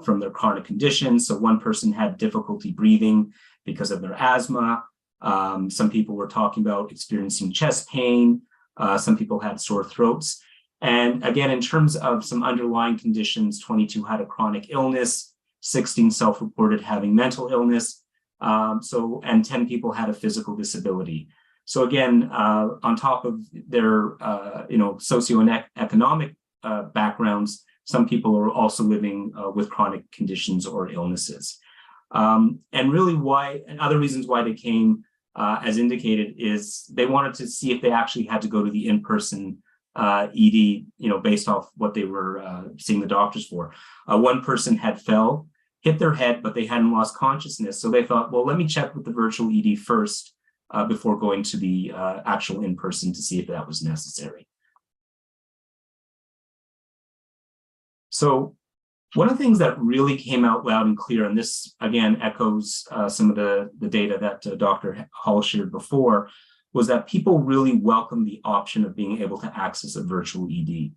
from their chronic conditions. So 1 person had difficulty breathing because of their asthma. Some people were talking about experiencing chest pain. Some people had sore throats. And again, in terms of some underlying conditions, 22 had a chronic illness, 16 self-reported having mental illness, and 10 people had a physical disability. So again, on top of their socioeconomic backgrounds, some people are also living with chronic conditions or illnesses. And really and other reasons why they came, as indicated, is they wanted to see if they actually had to go to the in-person ED, based off what they were seeing the doctors for. 1 person had hit their head, but they hadn't lost consciousness. So they thought, well, let me check with the virtual ED first before going to the actual in-person to see if that was necessary. So one of the things that really came out loud and clear, and this again echoes some of the data that Dr. Hall shared before, was that people really welcomed the option of being able to access a virtual ED.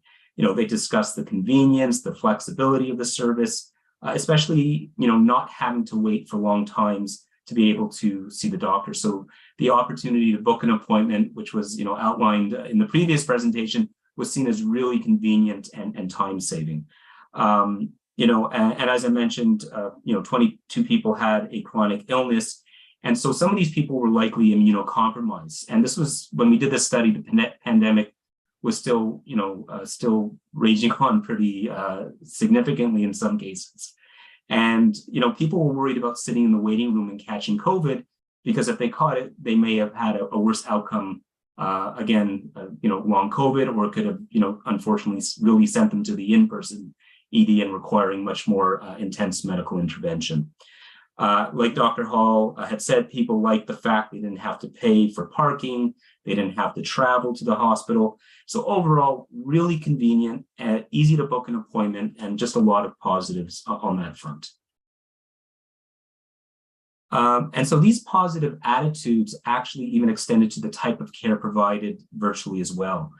They discussed the convenience, the flexibility of the service, especially, not having to wait for long times to be able to see the doctor. So the opportunity to book an appointment, which was, outlined in the previous presentation, was seen as really convenient and time-saving. And as I mentioned, 22 people had a chronic illness. And so some of these people were likely immunocompromised. And this was, when we did this study, the pandemic was still, still raging on pretty significantly in some cases. And, people were worried about sitting in the waiting room and catching COVID, because if they caught it, they may have had a worse outcome, long COVID, or it could have, unfortunately really sent them to the in-person ED and requiring much more intense medical intervention. Like Dr. Hall had said, people liked the fact they didn't have to pay for parking, they didn't have to travel to the hospital. So overall, really convenient, easy to book an appointment, and just a lot of positives on that front. And so these positive attitudes actually even extended to the type of care provided virtually as well.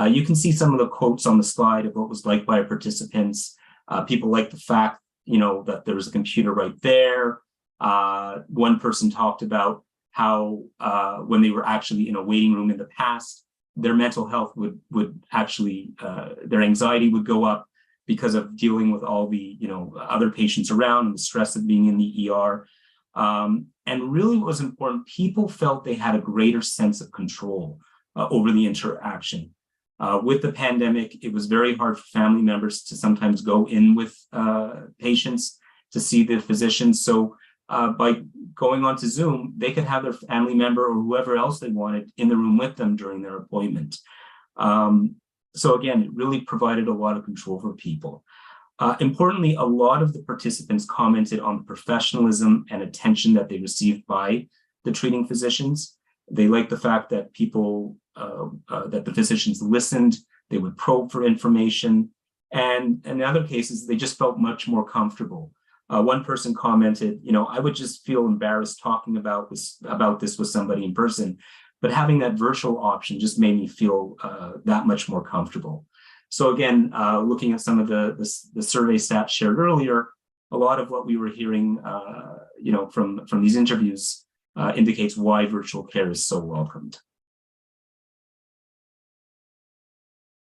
You can see some of the quotes on the slide of what was liked by our participants. People liked the fact, that there was a computer right there. 1 person talked about how when they were actually in a waiting room in the past, their mental health would actually, their anxiety would go up because of dealing with all the, other patients around and the stress of being in the ER. And really what was important, people felt they had a greater sense of control over the interaction. With the pandemic, it was very hard for family members to sometimes go in with patients to see the physicians. So by going onto Zoom, they could have their family member or whoever else they wanted in the room with them during their appointment. So again, it really provided a lot of control for people. Importantly, a lot of the participants commented on the professionalism and attention that they received by the treating physicians. They liked the fact that that the physicians listened, they would probe for information, and in other cases, they just felt much more comfortable. One person commented, I would just feel embarrassed talking about this with somebody in person, but having that virtual option just made me feel that much more comfortable. So again, looking at some of the survey stats shared earlier, a lot of what we were hearing, from these interviews indicates why virtual care is so welcomed.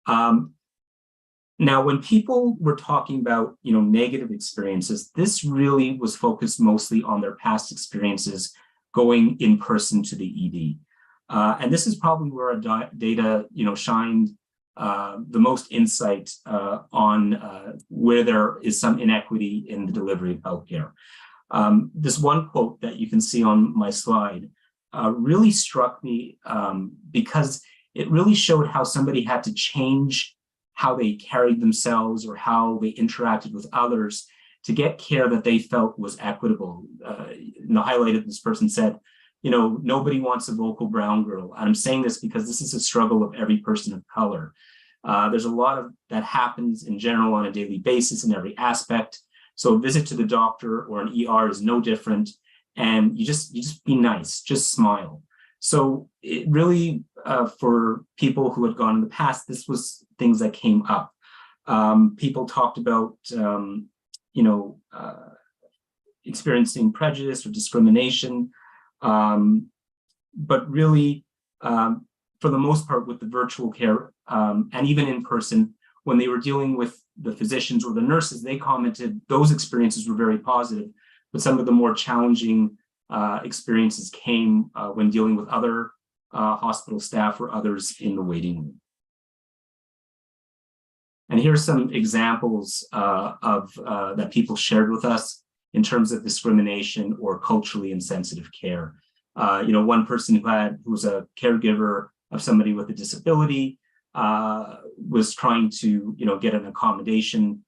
Now, when people were talking about, negative experiences, this really was focused mostly on their past experiences going in person to the ED. And this is probably where our data, shined the most insight on where there is some inequity in the delivery of healthcare. This one quote that you can see on my slide really struck me because it really showed how somebody had to change how they carried themselves or how they interacted with others to get care that they felt was equitable. Highlighted, this person said, nobody wants a vocal brown girl. And I'm saying this because this is a struggle of every person of color. There's a lot of that happens in general on a daily basis in every aspect. So a visit to the doctor or an ER is no different. And you just be nice, just smile. So it really, for people who had gone in the past, this was things that came up. People talked about, experiencing prejudice or discrimination. But really, for the most part, with the virtual care and even in person, when they were dealing with the physicians or the nurses, they commented those experiences were very positive, but some of the more challenging experiences came when dealing with other hospital staff or others in the waiting room. And here's some examples of that people shared with us in terms of discrimination or culturally insensitive care. One person who was a caregiver of somebody with a disability was trying to, get an accommodation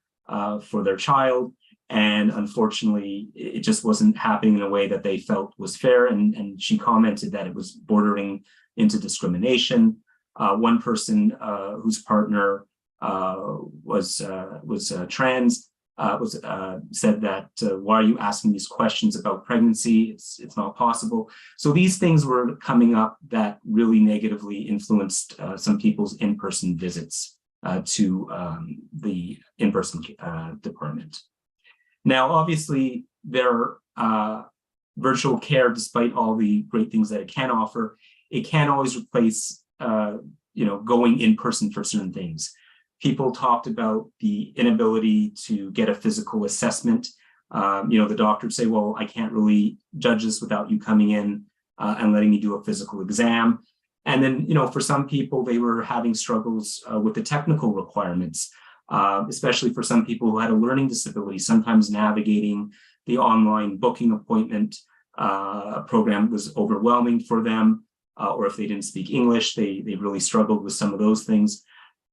for their child. And unfortunately, it just wasn't happening in a way that they felt was fair. And she commented that it was bordering into discrimination. One person whose partner was trans said that, why are you asking these questions about pregnancy? It's not possible. So these things were coming up that really negatively influenced some people's in-person visits to the in-person department. Now, obviously, virtual care, despite all the great things that it can offer, it can't always replace, going in person for certain things. People talked about the inability to get a physical assessment. The doctor would say, well, I can't really judge this without you coming in and letting me do a physical exam. And then, for some people, they were having struggles with the technical requirements. Especially for some people who had a learning disability, sometimes navigating the online booking appointment program was overwhelming for them, or if they didn't speak English, they really struggled with some of those things.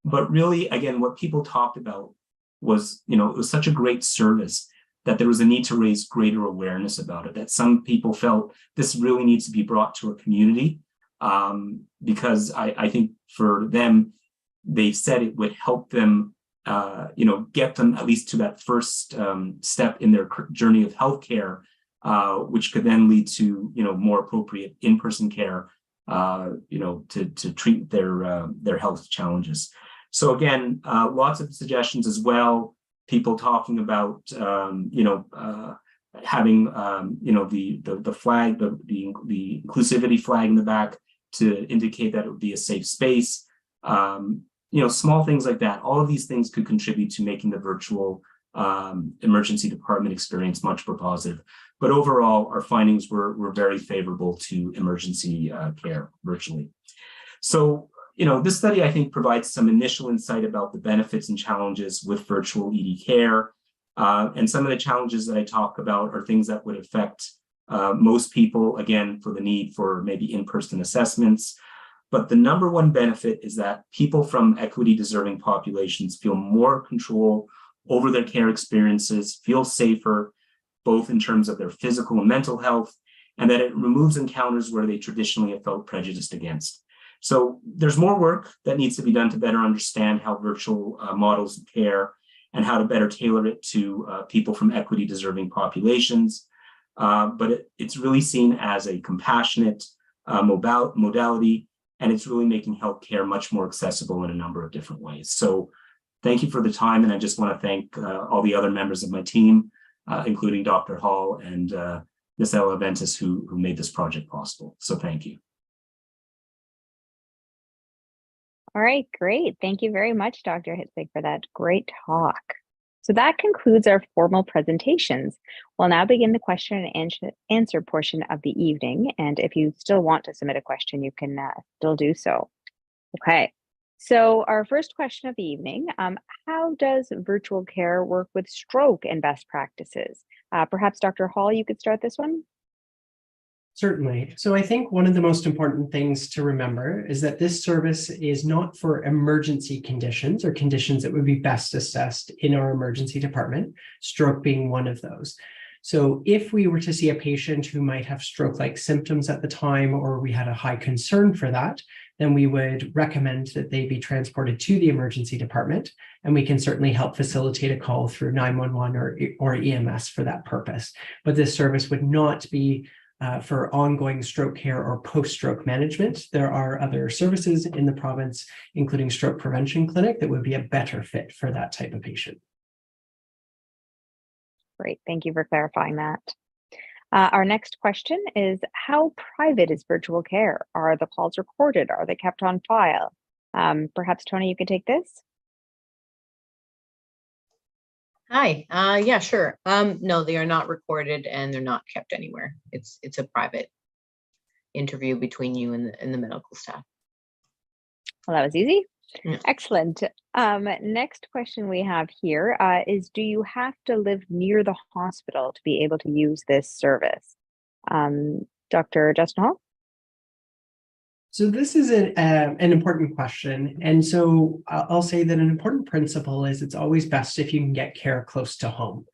But really, again, what people talked about was, it was such a great service that there was a need to raise greater awareness about it, that some people felt this really needs to be brought to a community, because I think for them, they said it would help them get them at least to that first step in their journey of healthcare, which could then lead to, more appropriate in-person care, to treat their health challenges. So again, lots of suggestions as well. People talking about, having, the flag, the inclusivity flag in the back to indicate that it would be a safe space. Small things like that. All of these things could contribute to making the virtual emergency department experience much more positive. But overall, our findings were very favorable to emergency care virtually. So, this study, I think, provides some initial insight about the benefits and challenges with virtual ED care. And some of the challenges that I talk about are things that would affect most people, again, for the need for maybe in-person assessments. But the number one benefit is that people from equity-deserving populations feel more control over their care experiences, feel safer, both in terms of their physical and mental health, and that it removes encounters where they traditionally have felt prejudiced against. So there's more work that needs to be done to better understand how virtual models of care and how to better tailor it to people from equity-deserving populations. But it's really seen as a compassionate modality, and it's really making healthcare much more accessible in a number of different ways. So thank you for the time, and I just want to thank all the other members of my team, including Dr. Hall and Ms. Alevantis, who made this project possible. So thank you. All right, great. Thank you very much, Dr. Hitzig, for that great talk. So that concludes our formal presentations. We'll now begin the question and answer portion of the evening. And if you still want to submit a question, you can still do so. Okay, so our first question of the evening, how does virtual care work with stroke and best practices? Perhaps Dr. Hall, you could start this one. Certainly. So I think one of the most important things to remember is that this service is not for emergency conditions or conditions that would be best assessed in our emergency department, stroke being one of those. So if we were to see a patient who might have stroke-like symptoms at the time, or we had a high concern for that, then we would recommend that they be transported to the emergency department, and we can certainly help facilitate a call through 911 or EMS for that purpose. But this service would not be for ongoing stroke care or post-stroke management. There are other services in the province, including stroke prevention clinic, that would be a better fit for that type of patient. Great, thank you for clarifying that. Our next question is, how private is virtual care? Are the calls recorded? Are they kept on file? Perhaps, Tony, you could take this. Hi, yeah, sure. No, they are not recorded and they're not kept anywhere. It's a private interview between you and the medical staff. Well, that was easy. Yeah. Excellent. Next question we have here is, do you have to live near the hospital to be able to use this service? Dr. Justin Hall? So this is an important question. And so I'll say that an important principle is it's always best if you can get care close to home.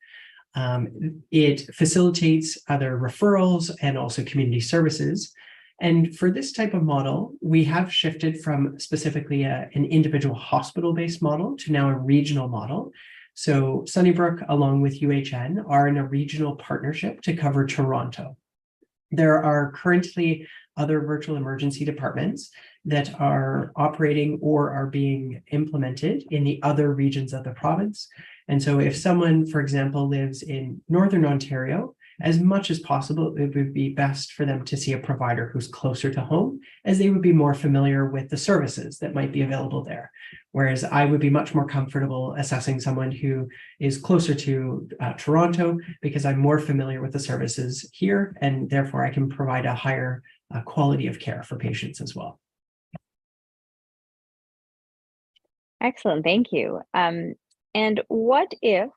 It facilitates other referrals and also community services. And for this type of model, we have shifted from specifically an individual hospital-based model to now a regional model. So Sunnybrook, along with UHN, are in a regional partnership to cover Toronto. There are currently other virtual emergency departments that are operating or are being implemented in the other regions of the province. And so if someone, for example, lives in Northern Ontario, as much as possible, it would be best for them to see a provider who's closer to home, as they would be more familiar with the services that might be available there. Whereas I would be much more comfortable assessing someone who is closer to Toronto, because I'm more familiar with the services here, and therefore I can provide a higher quality of care for patients as well. Excellent, thank you. And what if,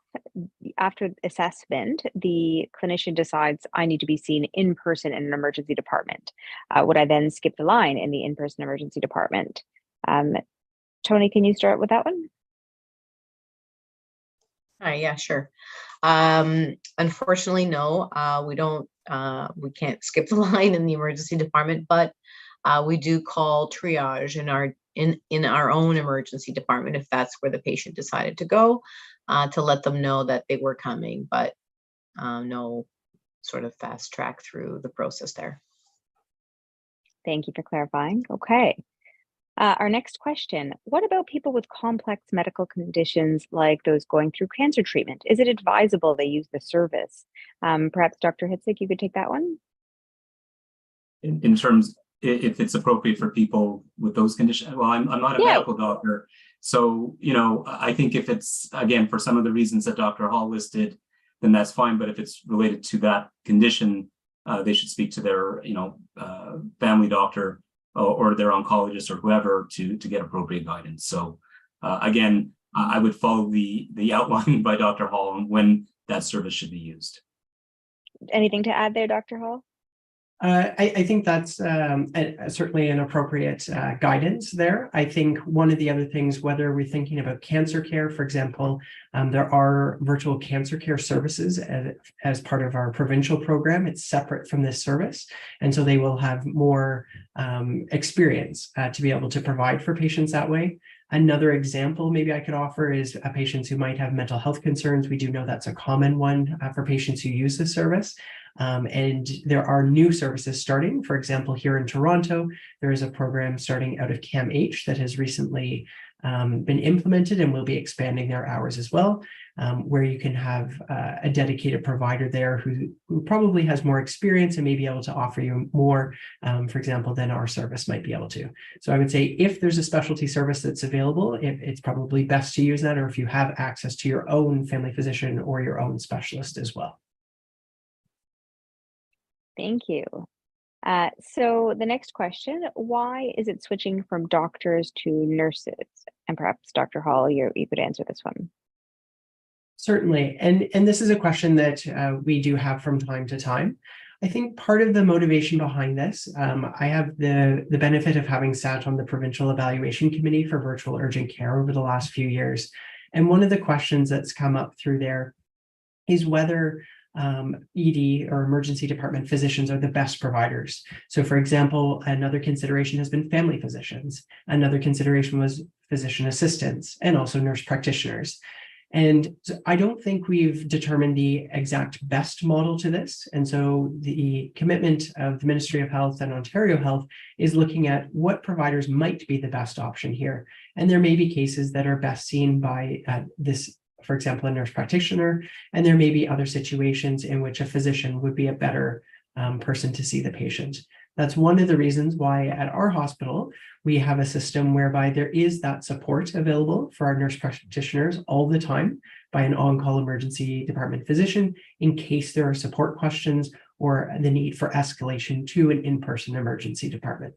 after assessment, the clinician decides I need to be seen in person in an emergency department? Would I then skip the line in the in-person emergency department? Tony, can you start with that one? Yeah, sure. Unfortunately, no, we can't skip the line in the emergency department, but we do call triage in our own emergency department if that's where the patient decided to go, to let them know that they were coming, but no sort of fast track through the process there. Thank you for clarifying. Okay. Our next question, what about people with complex medical conditions like those going through cancer treatment? Is it advisable they use the service? Perhaps Dr. Hitzig, you could take that one? In terms, if it's appropriate for people with those conditions, well, I'm not a medical doctor. So, I think if it's, again, for some of the reasons that Dr. Hall listed, then that's fine. But if it's related to that condition, they should speak to their, family doctor or their oncologist or whoever to get appropriate guidance. So again, I would follow the outline by Dr. Hall on when that service should be used. Anything to add there, Dr. Hall? I think that's certainly an appropriate guidance there. I think one of the other things, whether we're thinking about cancer care, for example, there are virtual cancer care services as part of our provincial program. It's separate from this service. And so they will have more experience to be able to provide for patients that way. Another example maybe I could offer is patients who might have mental health concerns. We do know that's a common one for patients who use this service. And there are new services starting. For example, here in Toronto, there is a program starting out of CAMH that has recently been implemented and will be expanding their hours as well, where you can have a dedicated provider there who probably has more experience and may be able to offer you more, for example, than our service might be able to. So I would say if there's a specialty service that's available, it's probably best to use that, or if you have access to your own family physician or your own specialist as well. Thank you. So the next question, why is it switching from doctors to nurses? And perhaps Dr. Hall, you could answer this one. Certainly. And this is a question that we do have from time to time. I think part of the motivation behind this, I have the benefit of having sat on the Provincial Evaluation Committee for Virtual Urgent Care over the last few years. And one of the questions that's come up through there is whether ED or emergency department physicians are the best providers. So for example, another consideration has been family physicians. Another consideration was physician assistants and also nurse practitioners. And I don't think we've determined the exact best model to this. And so the commitment of the Ministry of Health and Ontario Health is looking at what providers might be the best option here. And there may be cases that are best seen by this, for example, a nurse practitioner, and there may be other situations in which a physician would be a better person to see the patient. That's one of the reasons why at our hospital, we have a system whereby there is that support available for our nurse practitioners all the time by an on-call emergency department physician in case there are support questions or the need for escalation to an in-person emergency department.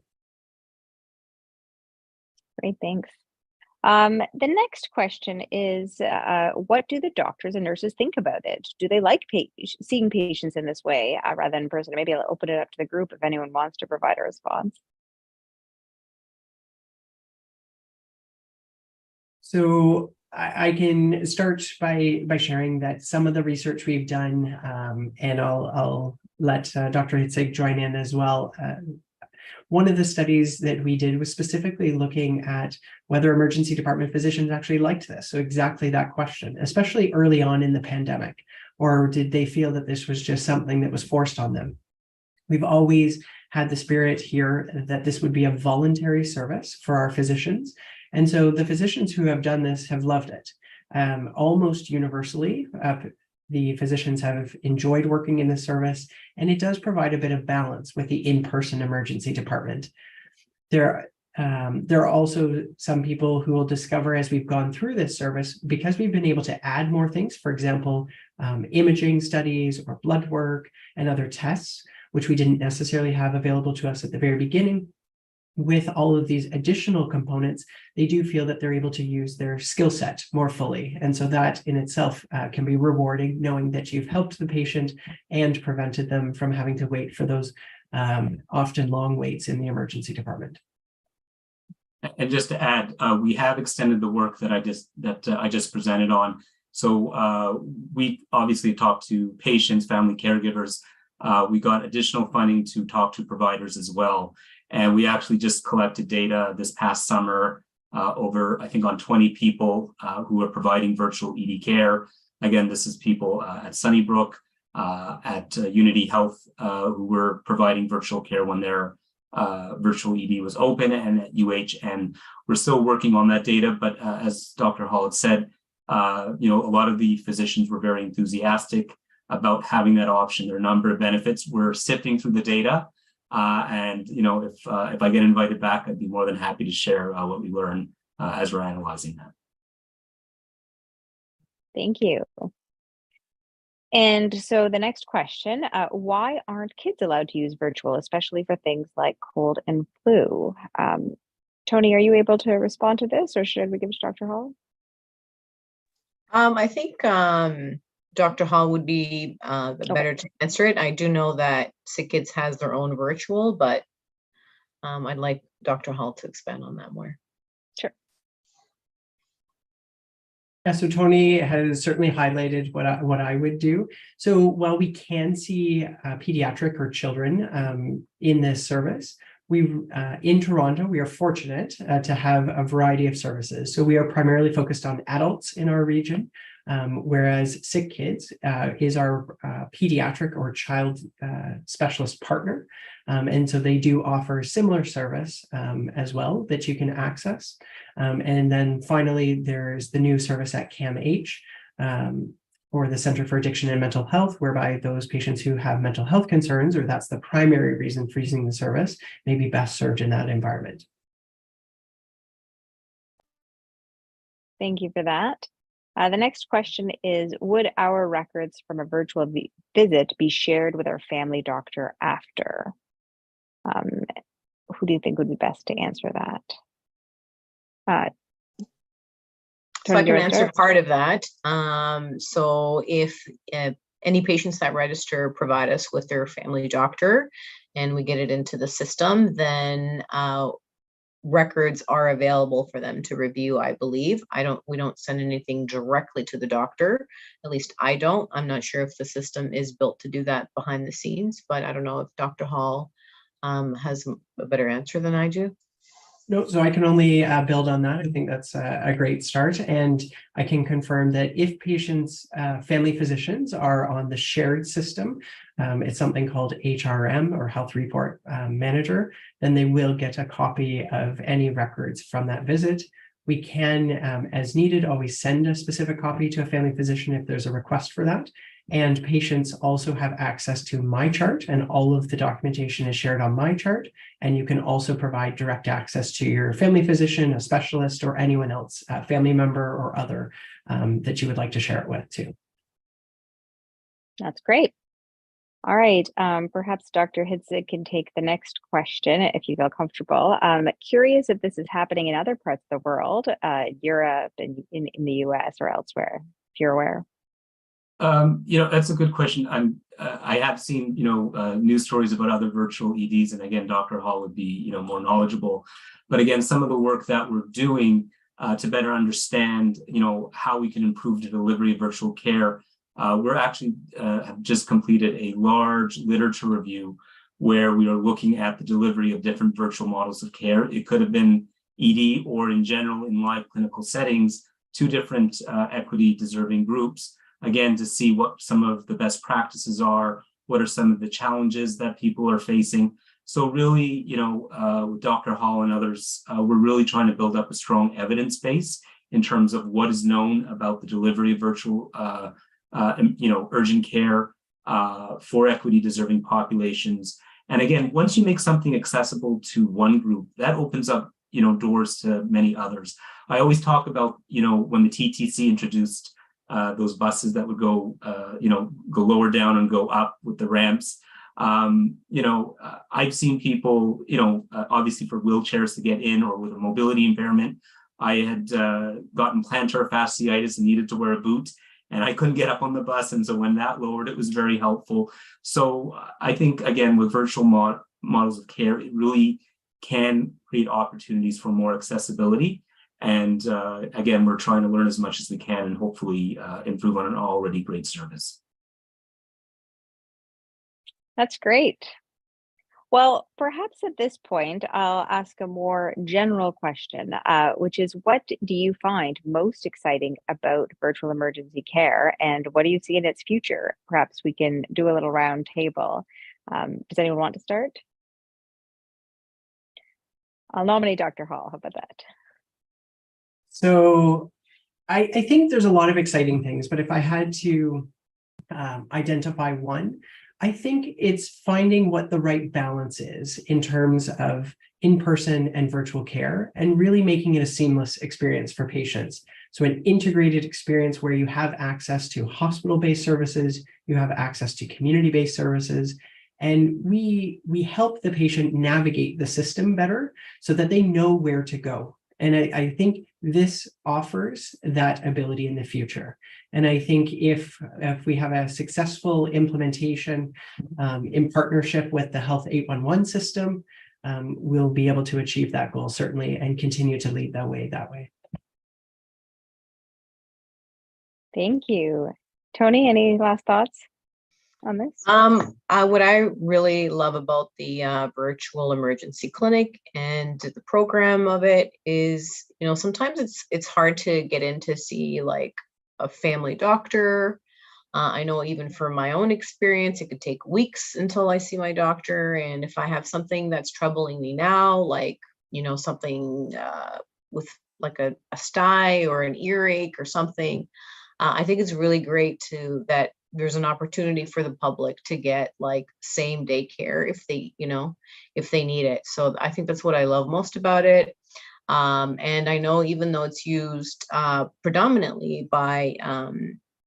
Great, thanks. The next question is, what do the doctors and nurses think about it? Do they like seeing patients in this way rather than in person? Maybe I'll open it up to the group if anyone wants to provide a response. So I can start by sharing that some of the research we've done, and I'll let Dr. Hitzig join in as well. One of the studies that we did was specifically looking at whether emergency department physicians actually liked this. So exactly that question, especially early on in the pandemic, or did they feel that this was just something that was forced on them? We've always had the spirit here that this would be a voluntary service for our physicians. And so the physicians who have done this have loved it. Almost universally, the physicians have enjoyed working in the service, and it does provide a bit of balance with the in-person emergency department. There are also some people who will discover as we've gone through this service, because we've been able to add more things, for example, imaging studies or blood work and other tests, which we didn't necessarily have available to us at the very beginning. With all of these additional components, they do feel that they're able to use their skill set more fully. And so that in itself can be rewarding, knowing that you've helped the patient and prevented them from having to wait for those often long waits in the emergency department. And just to add, we have extended the work that I just presented on. So we obviously talked to patients, family caregivers. We got additional funding to talk to providers as well. And we actually just collected data this past summer over, I think, on 20 people who are providing virtual ED care. Again, this is people at Sunnybrook, at Unity Health, who were providing virtual care when their virtual ED was open, and at and we're still working on that data. But as Dr. Hall had said, a lot of the physicians were very enthusiastic about having that option. There are a number of benefits. We're sifting through the data. And if I get invited back, I'd be more than happy to share what we learn as we're analyzing that. Thank you. And so the next question, why aren't kids allowed to use virtual, especially for things like cold and flu? Tony, are you able to respond to this, or should we give it to Dr. Hall? I think Dr. Hall would be better to answer it. I do know that Sick Kids has their own virtual, but I'd like Dr. Hall to expand on that more. Sure. Yeah, so Tony has certainly highlighted what I would do. So while we can see pediatric or children in this service, in Toronto, we are fortunate to have a variety of services. So we are primarily focused on adults in our region, whereas Sick Kids is our pediatric or child specialist partner. And so they do offer similar service as well that you can access. And then finally, there's the new service at CAMH, or the Center for Addiction and Mental Health, whereby those patients who have mental health concerns, or that's the primary reason for using the service, may be best served in that environment. Thank you for that. The next question is, would our records from a virtual visit be shared with our family doctor after? Who do you think would be best to answer that? So I can answer part of that. So if any patients that register provide us with their family doctor and we get it into the system, then records are available for them to review, I believe. We don't send anything directly to the doctor. At least I don't. I'm not sure if the system is built to do that behind the scenes, but I don't know if Dr. Hall has a better answer than I do. No, so I can only build on that. I think that's a great start. And I can confirm that if patients, family physicians are on the shared system, it's something called HRM or Health Report Manager, then they will get a copy of any records from that visit. We can, as needed, always send a specific copy to a family physician if there's a request for that. And patients also have access to my chart, and all of the documentation is shared on my chart. And you can also provide direct access to your family physician, a specialist, or anyone else, a family member or other that you would like to share it with too. That's great. All right, perhaps Dr. Hitzig can take the next question if you feel comfortable. Curious if this is happening in other parts of the world, Europe and in the US or elsewhere, if you're aware. That's a good question. I have seen, news stories about other virtual EDs, and again, Dr. Hall would be, more knowledgeable. But again, some of the work that we're doing to better understand, how we can improve the delivery of virtual care, we're actually have just completed a large literature review where we are looking at the delivery of different virtual models of care. It could have been ED or in general in live clinical settings, two different equity deserving groups. Again, to see what some of the best practices are, what are some of the challenges that people are facing. So really, with Dr. Hall and others, we're really trying to build up a strong evidence base in terms of what is known about the delivery of virtual, urgent care for equity deserving populations. And again, once you make something accessible to one group, that opens up, doors to many others. I always talk about, when the TTC introduced those buses that would go, go lower down and go up with the ramps. I've seen people, obviously for wheelchairs to get in or with a mobility impairment. I had gotten plantar fasciitis and needed to wear a boot, and I couldn't get up on the bus. And so when that lowered, it was very helpful. So I think, again, with virtual models of care, it really can create opportunities for more accessibility. And again, we're trying to learn as much as we can and hopefully improve on an already great service. That's great. Well, perhaps at this point, I'll ask a more general question, which is, what do you find most exciting about virtual emergency care, and what do you see in its future? Perhaps we can do a little round table. Does anyone want to start? I'll nominate Dr. Hall. How about that? So I think there's a lot of exciting things, but if I had to identify one, I think it's finding what the right balance is in terms of in-person and virtual care, and really making it a seamless experience for patients. So an integrated experience where you have access to hospital-based services, you have access to community-based services, and we help the patient navigate the system better so that they know where to go. And I think this offers that ability in the future. And I think if we have a successful implementation in partnership with the Health 811 system, we'll be able to achieve that goal certainly and continue to lead that way. Thank you. Tony, any last thoughts on this? What I really love about the virtual emergency clinic and the program of it is, sometimes it's hard to get in to see like a family doctor. I know even from my own experience, it could take weeks until I see my doctor. And if I have something that's troubling me now, like, something with like a sty or an earache or something, I think it's really great that there's an opportunity for the public to get like same day care if they need it. So I think that's what I love most about it. And I know even though it's used predominantly by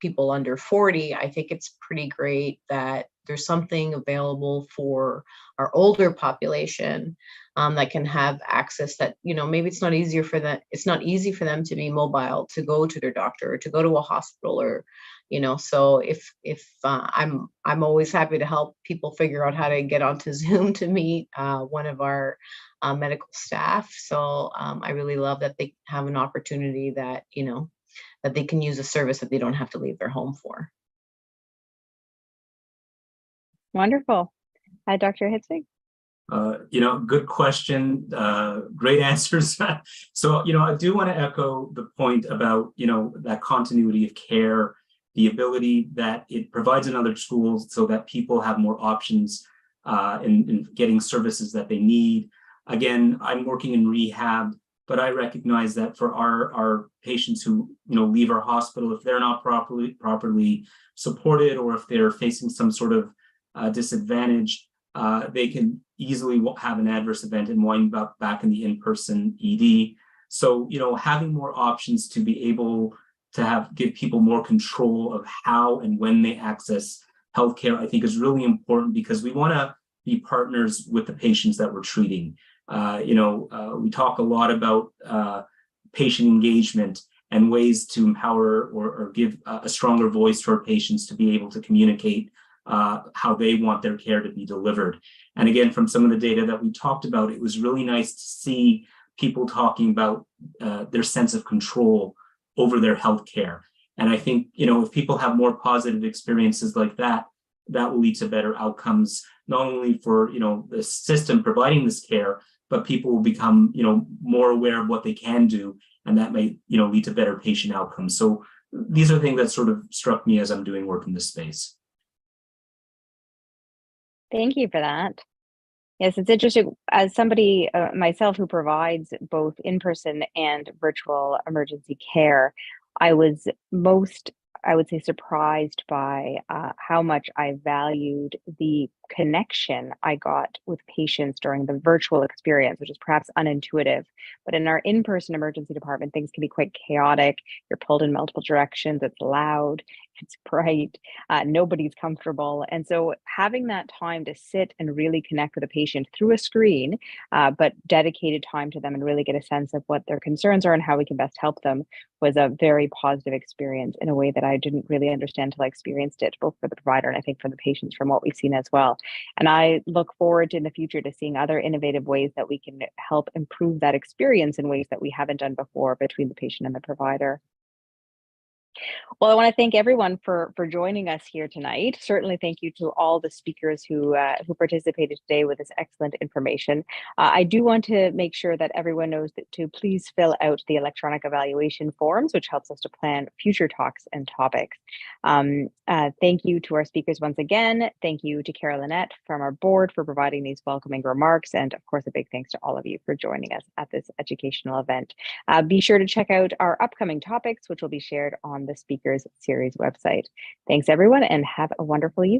people under 40, I think it's pretty great that there's something available for our older population that can have access that, maybe it's not easy for them to be mobile, to go to their doctor or to go to a hospital or, so if I'm always happy to help people figure out how to get onto Zoom to meet one of our medical staff. So I really love that they have an opportunity that, that they can use a service that they don't have to leave their home for. Wonderful. Dr. Hitzig? Good question. Great answers. So, I do want to echo the point about, that continuity of care, the ability that it provides in other schools so that people have more options in getting services that they need. Again, I'm working in rehab, but I recognize that for our patients who, leave our hospital, if they're not properly supported or if they're facing some sort of disadvantage, they can easily have an adverse event and wind up back in the in-person ED. So, having more options to be able to give people more control of how and when they access healthcare, I think is really important because we want to be partners with the patients that we're treating. We talk a lot about patient engagement and ways to empower or give a stronger voice to our patients to be able to communicate how they want their care to be delivered. And again, from some of the data that we talked about, it was really nice to see people talking about their sense of control over their health care. And I think, if people have more positive experiences like that, that will lead to better outcomes, not only for, the system providing this care, but people will become, more aware of what they can do. And that may, lead to better patient outcomes. So these are things that sort of struck me as I'm doing work in this space. Thank you for that. Yes, it's interesting. As somebody myself who provides both in-person and virtual emergency care, I was most, I would say, surprised by how much I valued the connection I got with patients during the virtual experience, which is perhaps unintuitive. But in our in-person emergency department, things can be quite chaotic. You're pulled in multiple directions. It's loud. It's bright. Nobody's comfortable. And so having that time to sit and really connect with a patient through a screen, but dedicated time to them and really get a sense of what their concerns are and how we can best help them was a very positive experience in a way that I didn't really understand till I experienced it, both for the provider and I think for the patients from what we've seen as well. And I look forward in the future to seeing other innovative ways that we can help improve that experience in ways that we haven't done before between the patient and the provider. Well, I want to thank everyone for joining us here tonight. Certainly thank you to all the speakers who participated today with this excellent information. I do want to make sure that everyone knows that to please fill out the electronic evaluation forms, which helps us to plan future talks and topics. Thank you to our speakers once again. Thank you to Carol Annette from our board for providing these welcoming remarks. And of course, a big thanks to all of you for joining us at this educational event. Be sure to check out our upcoming topics, which will be shared on the Speakers Series website. Thanks, everyone, and have a wonderful evening.